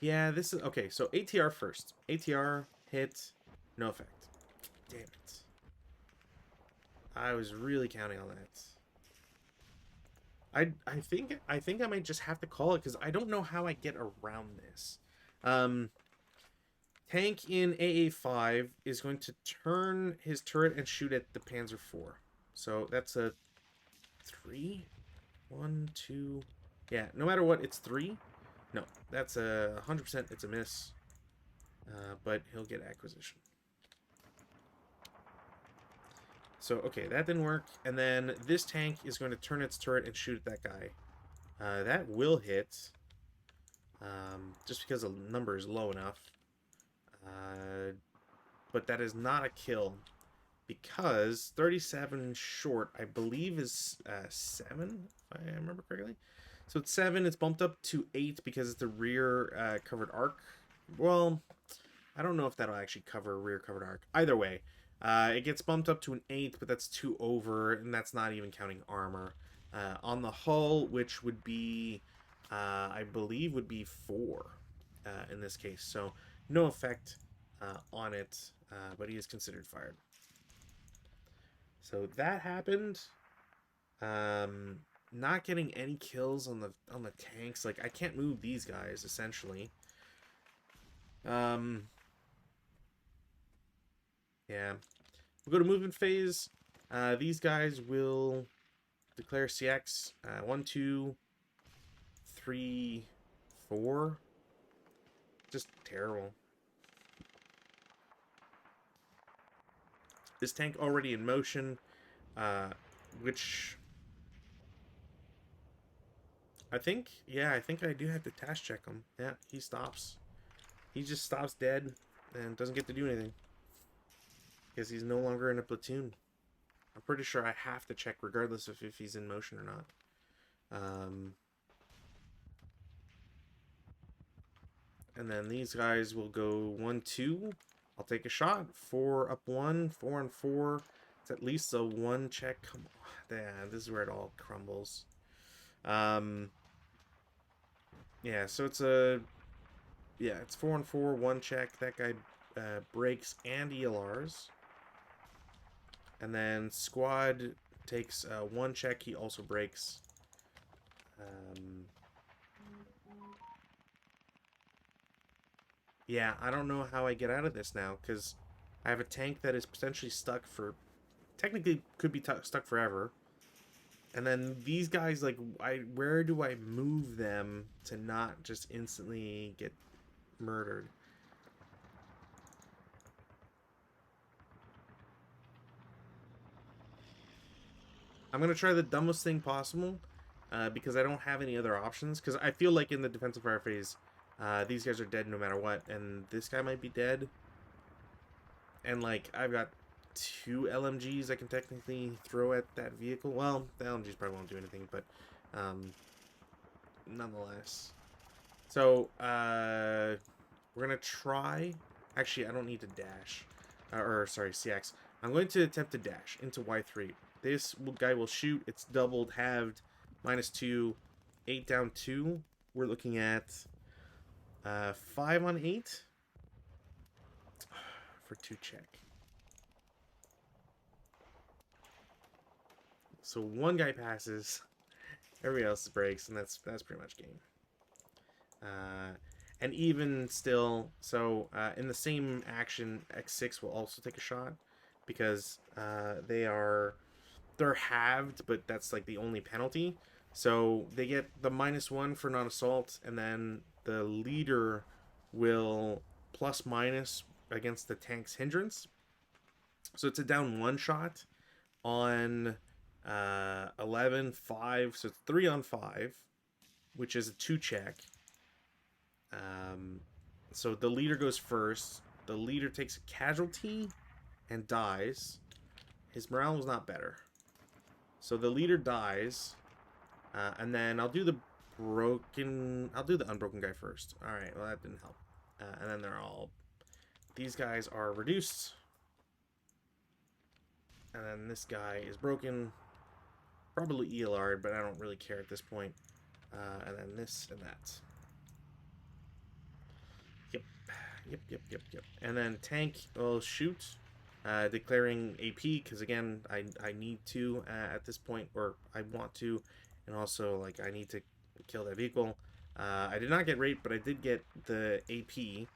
yeah, this is okay. So ATR first. ATR hit, no effect. Damn it! I was really counting on that. I think I might just have to call it because I don't know how I get around this. Tank in AA5 is going to turn his turret and shoot at the Panzer IV. So that's a 3. 1, 2. Yeah, no matter what, it's 3. No, that's a 100%. It's a miss. But he'll get acquisition. So, okay, that didn't work. And then this tank is going to turn its turret and shoot at that guy. That will hit. Just because the number is low enough. But that is not a kill. Because 37 short, I believe, is 7, if I remember correctly. So it's 7. It's bumped up to 8 because it's the rear covered arc. Well, I don't know if that'll actually cover a rear covered arc. Either way, it gets bumped up to an 8, but that's 2 over, and that's not even counting armor. On the hull, which would be, I believe, would be 4 in this case. So no effect on it, but he is considered fired. So that happened. Not getting any kills on the tanks. Like, I can't move these guys essentially. Yeah. We'll go to movement phase. These guys will declare CX. 1, 2, 3, 4. Just terrible. This tank already in motion, which I think, yeah, I think I do have to task check him. Yeah, he stops. He just stops dead and doesn't get to do anything because he's no longer in a platoon. I'm pretty sure I have to check regardless of if he's in motion or not. And then these guys will go 1, 2. I'll take a shot. 4 up 1, 4 and 4. It's at least a 1 check. Come on. Damn, this is where it all crumbles. Yeah, so it's a... Yeah, it's 4 and 4, 1 check. That guy breaks and ELRs. And then squad takes 1 check. He also breaks. Yeah, I don't know how I get out of this now, because I have a tank that is potentially stuck for... Technically, could be stuck forever. And then these guys, like, where do I move them to not just instantly get murdered? I'm going to try the dumbest thing possible, because I don't have any other options. Because I feel like in the defensive fire phase, these guys are dead no matter what. And this guy might be dead. And, like, I've got 2 LMGs I can technically throw at that vehicle. Well, the LMGs probably won't do anything, but nonetheless. So, we're going to try... Actually, I don't need to dash. Sorry, CX. I'm going to attempt to dash into Y3. This guy will shoot. It's doubled, halved, -2, 8 down 2. We're looking at 5 on 8 for 2 check. So 1 guy passes, everybody else breaks, and that's pretty much game. And even still, so in the same action, X6 will also take a shot because they're halved, but that's like the only penalty. So they get the -1 for non-assault, and then the leader will +- against the tank's hindrance. So it's a down 1 shot on 11, 5, so it's 3 on 5, which is a 2 check. So the leader goes first. The leader takes a casualty and dies. His morale was not better. So the leader dies, and then I'll do the unbroken guy first. All right, well that didn't help. And then these guys are reduced, and then this guy is broken, probably ELR'd, but I don't really care at this point. And then this and that. Yep. And then tank will shoot, declaring AP, because again, I need to at this point, or I want to, and also, like, I need to kill that vehicle. I did not get raped, but I did get the AP.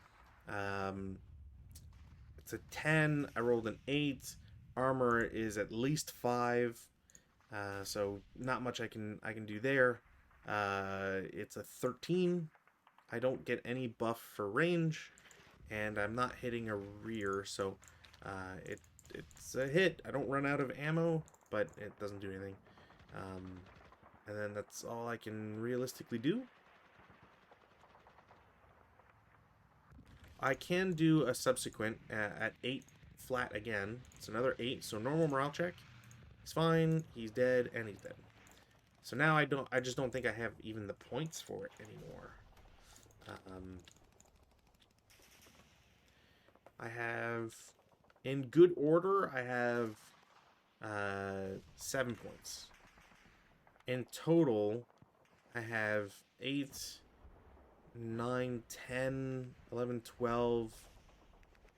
It's a 10. I rolled an 8. Armor is at least 5. So not much I can do there. It's a 13. I don't get any buff for range, and I'm not hitting a rear, so it's a hit. I don't run out of ammo, but it doesn't do anything. And then that's all I can realistically do. I can do a subsequent at 8 flat again. It's another 8, so normal morale check. He's fine, he's dead, and he's dead. So now I just don't think I have even the points for it anymore. I have, in good order, I have 7 points. In total, I have 8, 9, 10, 11, 12,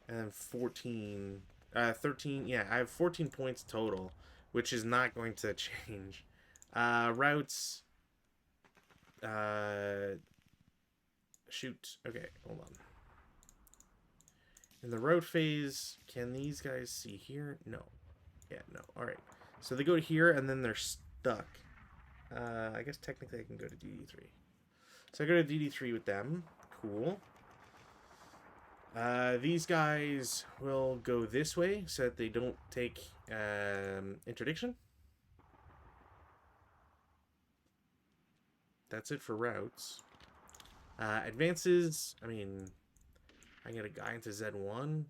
and 14. 13, yeah, I have 14 points total, which is not going to change. Routes. Shoot. Okay, hold on. In the road phase, can these guys see here? No. Yeah, no. Alright. So they go to here, and then they're stuck. I guess technically I can go to DD3. So I go to DD3 with them. Cool. These guys will go this way so that they don't take interdiction. That's it for routes. Advances, I mean, I get a guy into Z1.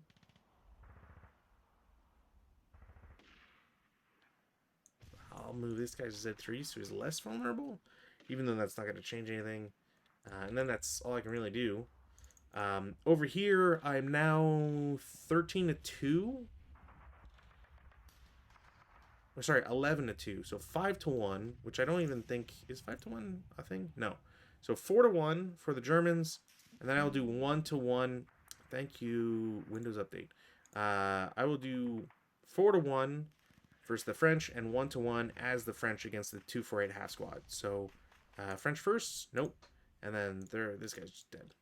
I'll move this guy to Z3 so he's less vulnerable, even though that's not going to change anything. And then that's all I can really do. Over here, I'm now 13-2. Oh, sorry, 11-2. So 5-1, which I don't even think is 5-1 a thing. No. So 4-1 for the Germans, and then I'll do 1-1. Thank you, Windows Update. I will do 4-1 versus the French, and 1-1 as the French against the 248 half squad. So French first, nope, and then this guy's just dead.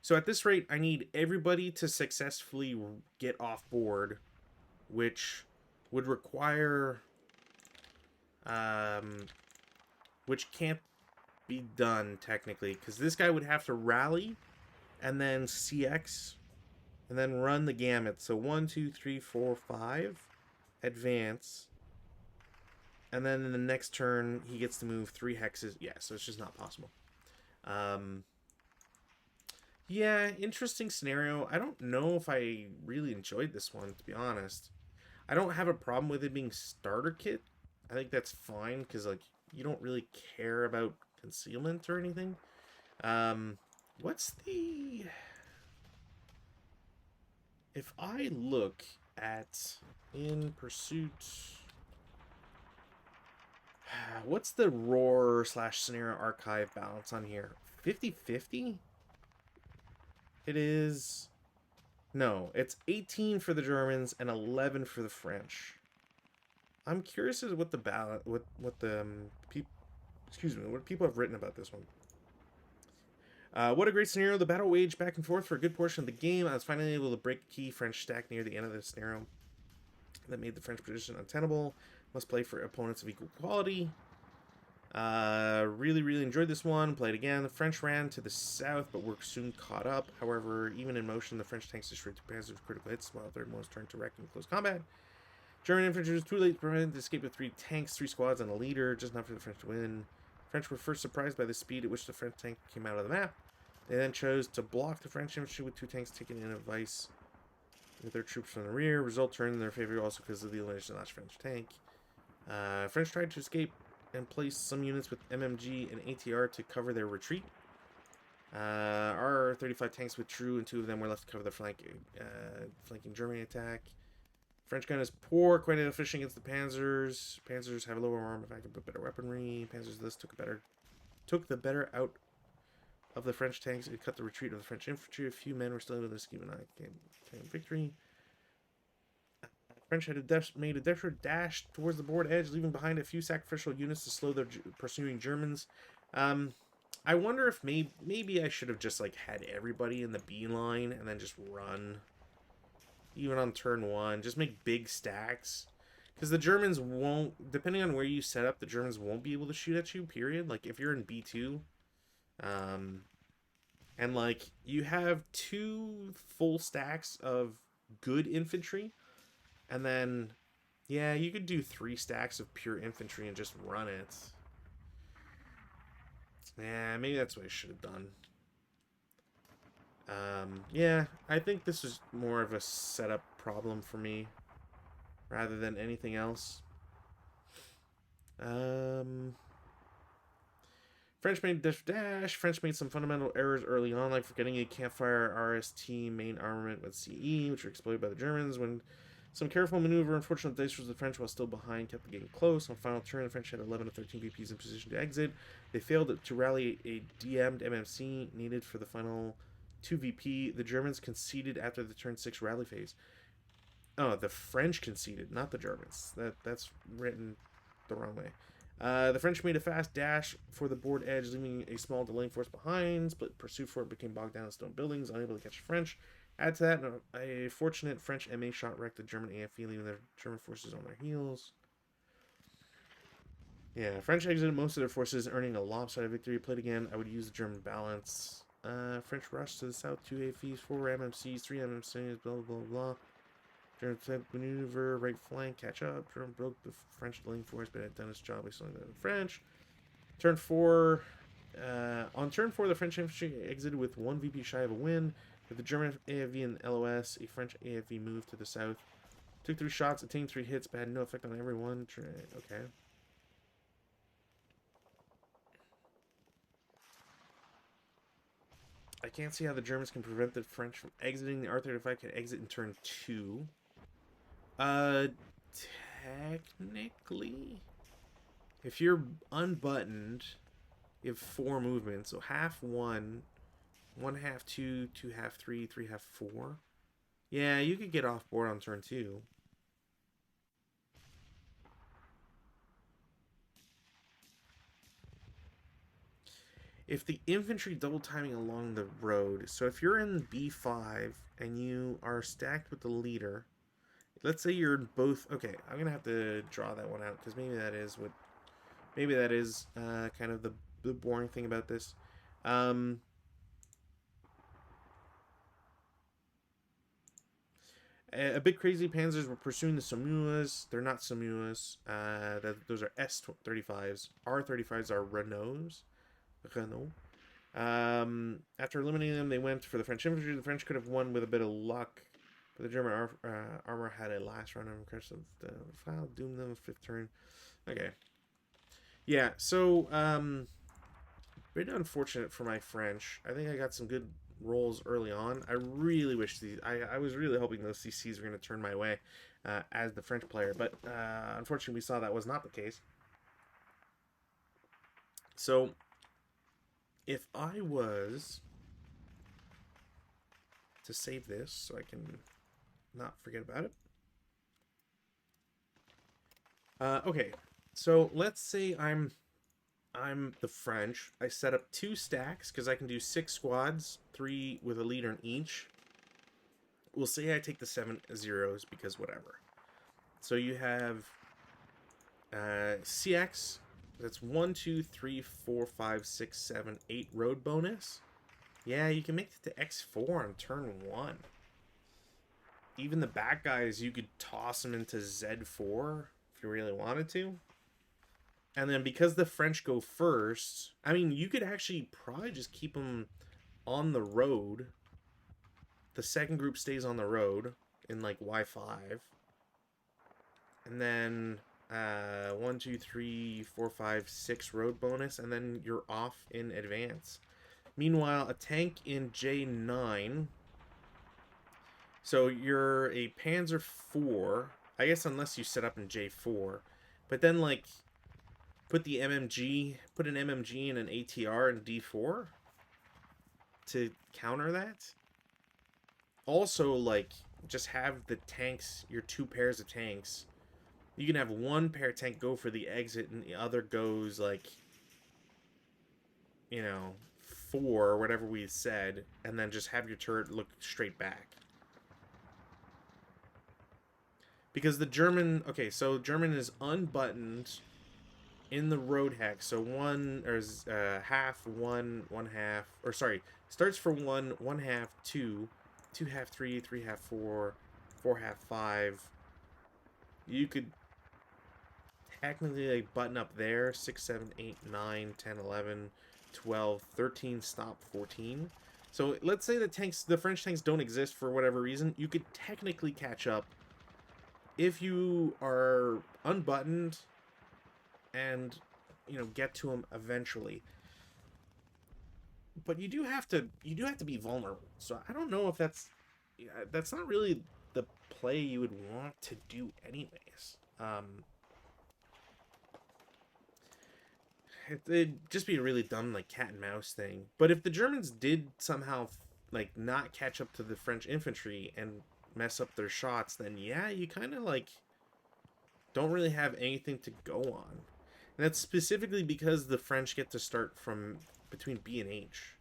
So at this rate, I need everybody to successfully get off board, which would require, which can't be done technically, because this guy would have to rally and then CX and then run the gamut. So 1, 2, 3, 4, 5, advance, and then in the next turn he gets to move 3 hexes. Yeah, so it's just not possible. Yeah, interesting scenario. I don't know if I really enjoyed this one, to be honest. I don't have a problem with it being starter kit. I think that's fine, because, like, you don't really care about concealment or anything. What's the... If I look at in pursuit... What's the roar / scenario archive balance on here? 50-50? It is... No, it's 18 for the Germans and 11 for the French. I'm curious as to what the balance, what the what people have written about this one. What a great scenario! The battle waged back and forth for a good portion of the game. I was finally able to break a key French stack near the end of the scenario that made the French position untenable. Must play for opponents of equal quality. Really enjoyed this one. Played again. The French ran to the south, but were soon caught up. However, even in motion, the French tanks destroyed 2 panzers with critical hits, while third most turned to wreck in close combat. German infantry was too late to prevent the escape of 3 tanks, 3 squads, and a leader, just enough for the French to win. French were first surprised by the speed at which the French tank came out of the map. They then chose to block the French infantry with 2 tanks taken in a vice with their troops from the rear. Result turned in their favor also because of the elimination of the last French tank. French tried to escape and placed some units with MMG and ATR to cover their retreat. Our 35 tanks withdrew, and 2 of them were left to cover the flanking German attack. French gun is poor, quite inefficient against the Panzers. Panzers have lower armor effect but better weaponry. Panzers thus took the better out of the French tanks. It cut the retreat of the French infantry. A few men were still able to escape and claim victory. French had made a desperate dash towards the board edge, leaving behind a few sacrificial units to slow their pursuing Germans. I wonder if maybe I should have just like had everybody in the B line and then just run, even on turn 1. Just make big stacks, Because the Germans won't, depending on where you set up, the Germans won't be able to shoot at you, period. Like, if you're in B2, um, and, like, you have 2 full stacks of good infantry, and then, yeah, you could do 3 stacks of pure infantry and just run it. Yeah, maybe that's what I should have done. Yeah, I think this is more of a setup problem for me rather than anything else. French made dash. French made some fundamental errors early on, like forgetting a campfire RST main armament with CE, which were exploited by the Germans. When some careful maneuver, unfortunate dice was the French while still behind, kept the game close. On final turn, the French had 11 to 13 VPs in position to exit. They failed to rally a DM'd MMC needed for the final 2 VP. The Germans conceded after the turn 6 rally phase. Oh, the French conceded, not the Germans. That's written the wrong way. The French made a fast dash for the board edge, leaving a small delaying force behind. Split pursuit for it became bogged down in stone buildings, unable to catch the French. Add to that, a fortunate French MA shot wrecked the German AFE, leaving their German forces on their heels. Yeah, French exited most of their forces, earning a lopsided victory. Played again, I would use the German balance. French rushed to the south, 2 AFEs, 4 MMCs, 3 MMCs, blah, blah, blah. German maneuver, right flank, catch up. German broke the French delaying force, but had done its job by slowing down the French. Turn 4. On turn 4, the French infantry exited with 1 VP shy of a win. With the German AFV and LOS, a French AFV moved to the south. Took 3 shots, attained 3 hits, but had no effect on everyone. Okay. I can't see how the Germans can prevent the French from exiting. The R-35 can exit in turn 2. Technically, if you're unbuttoned, you have 4 movements. So half 1, 1 half 2, 2 half 3, 3 half 4. Yeah, you could get off board on turn 2. If the infantry double timing along the road, so if you're in B5 and you are stacked with the leader, let's say you're both, okay, I'm gonna have to draw that one out because maybe that is what, maybe that is kind of the boring thing about this. A bit crazy panzers were pursuing the Samuas. They're not Samuas. Those are S-35s. R-35s are Renaults. Renault. After eliminating them, they went for the French infantry. The French could have won with a bit of luck, but the German armor had a last run of crash of the file, doomed them 5th turn. Okay. Yeah, so, bit unfortunate for my French. I think I got some good rolls early on. I really wish these... I was really hoping those CCs were going to turn my way as the French player, but unfortunately we saw that was not the case. So, if I was to save this so I can not forget about it. Okay, so let's say I'm the French. I set up 2 stacks because I can do 6 squads, 3 with a leader in each. We'll say I take the 7 zeros because whatever. So you have CX. That's 1, 2, 3, 4, 5, 6, 7, 8 road bonus. Yeah, you can make it to X4 on turn 1. Even the back guys, you could toss them into Z4 if you really wanted to. And then because the French go first, I mean, you could actually probably just keep them on the road. The second group stays on the road in like Y5. And then 1, 2, 3, 4, 5, 6 road bonus, and then you're off in advance. Meanwhile, a tank in J9. So you're a Panzer 4. I guess unless you set up in J4. But then, like, put an MMG and an ATR in D4 to counter that. Also, like, just have the tanks, your 2 pairs of tanks. You can have 1 pair tank go for the exit and the other goes, like, you know, 4 or whatever we said, and then just have your turret look straight back. Because the German, okay, so German is unbuttoned in the road hex. So one or half, one half, or sorry, starts for one half, two half, three half, four half, five. You could technically like button up there 6, 7, 8, 9, 10, 11, 12, 13, stop 14. So let's say the French tanks don't exist for whatever reason. You could technically catch up if you are unbuttoned and get to them eventually. But you do have to be vulnerable. So I don't know if that's not really the play you would want to do anyways. It'd just be a really dumb like cat and mouse thing. But if the Germans did somehow like not catch up to the French infantry and mess up their shots, then yeah, you kind of like don't really have anything to go on. And that's specifically because the French get to start from between B and H.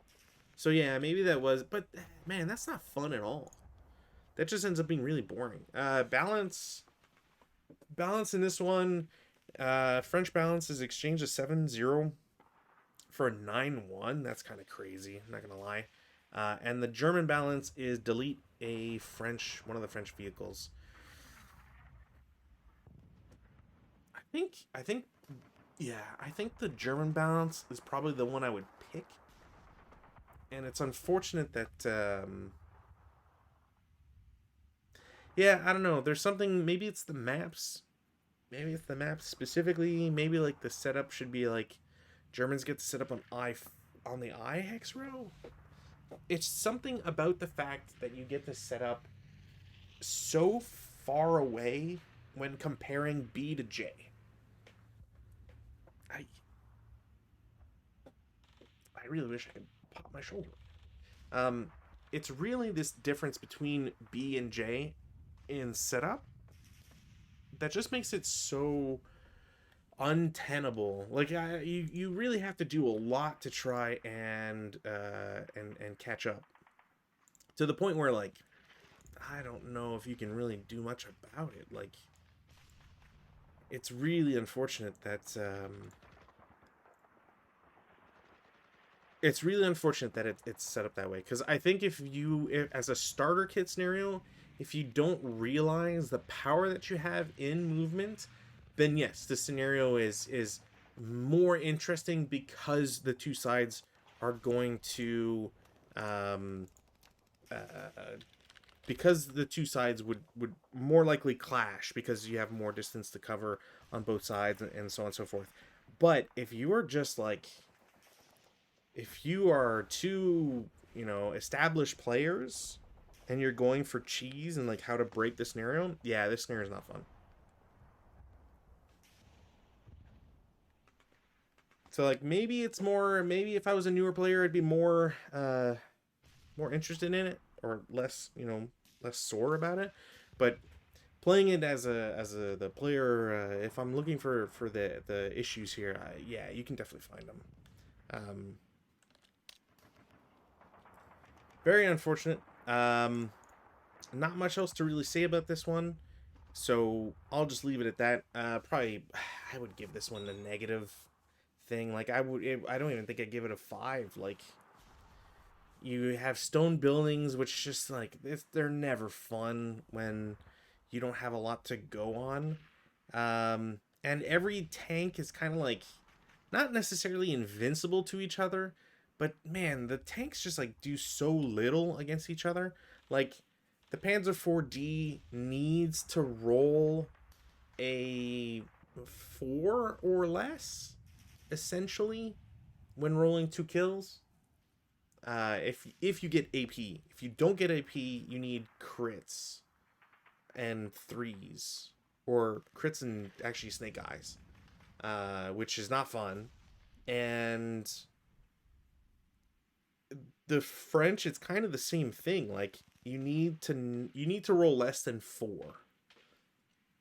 So yeah, maybe that was, but man, that's not fun at all. That just ends up being really boring. Balance in this one. French balance is exchange a 7-0 for a 9-1. That's kind of crazy. I'm not gonna lie. And the German balance is delete one of the French vehicles. I think, yeah, I think the German balance is probably the one I would pick. And it's unfortunate that, yeah, I don't know. There's something. Maybe it's the maps. Maybe it's the maps specifically. Maybe like the setup should be like Germans get to set up on the I hex row. It's something about the fact that you get to set up so far away when comparing B to J. I I really wish I could pop my shoulder. Um, it's really this difference between B and J in setup that just makes it so untenable. Like you really have to do a lot to try and catch up to the point where like I don't know if you can really do much about it. Like it's really unfortunate that it's set up that way, because I think as a starter kit scenario, if you don't realize the power that you have in movement, then yes, the scenario is more interesting because the two sides are going to um, because the two sides would more likely clash because you have more distance to cover on both sides and so on and so forth. But if you are two, established players and you're going for cheese and like how to break the scenario, yeah, this scenario is not fun. So like maybe if I was a newer player, I'd be more interested in it, or less sore about it. But playing it as the player, if I'm looking for the issues here, yeah, you can definitely find them. Um, Very unfortunate. Not much else to really say about this one, so I'll just leave it at that. Probably, I would give this one a negative thing. Like I don't even think I'd give it a 5. Like you have stone buildings, which just like they're never fun when you don't have a lot to go on. And every tank is kind of like not necessarily invincible to each other, but man, the tanks just like do so little against each other. Like the Panzer 4D needs to roll a 4 or less, essentially, when rolling 2 kills. If you get AP, if you don't get AP, you need crits and threes, or crits and actually snake eyes, which is not fun. And the French, it's kind of the same thing. Like you need to roll less than 4.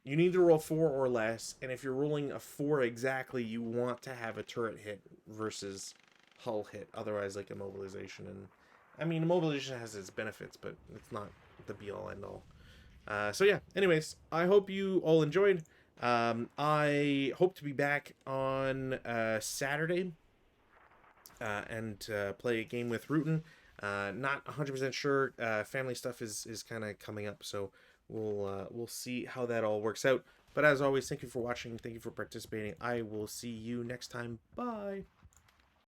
You need to roll 4 or less, and if you're rolling a 4 exactly, you want to have a turret hit versus hull hit. Otherwise, like immobilization, and I mean, immobilization has its benefits, but it's not the be all end all. So yeah, anyways, I hope you all enjoyed. I hope to be back on Saturday and play a game with Rutan. Not 100% sure. Family stuff is kind of coming up, so we'll see how that all works out. But as always, thank you for watching. Thank you for participating. I will see you next time. Bye.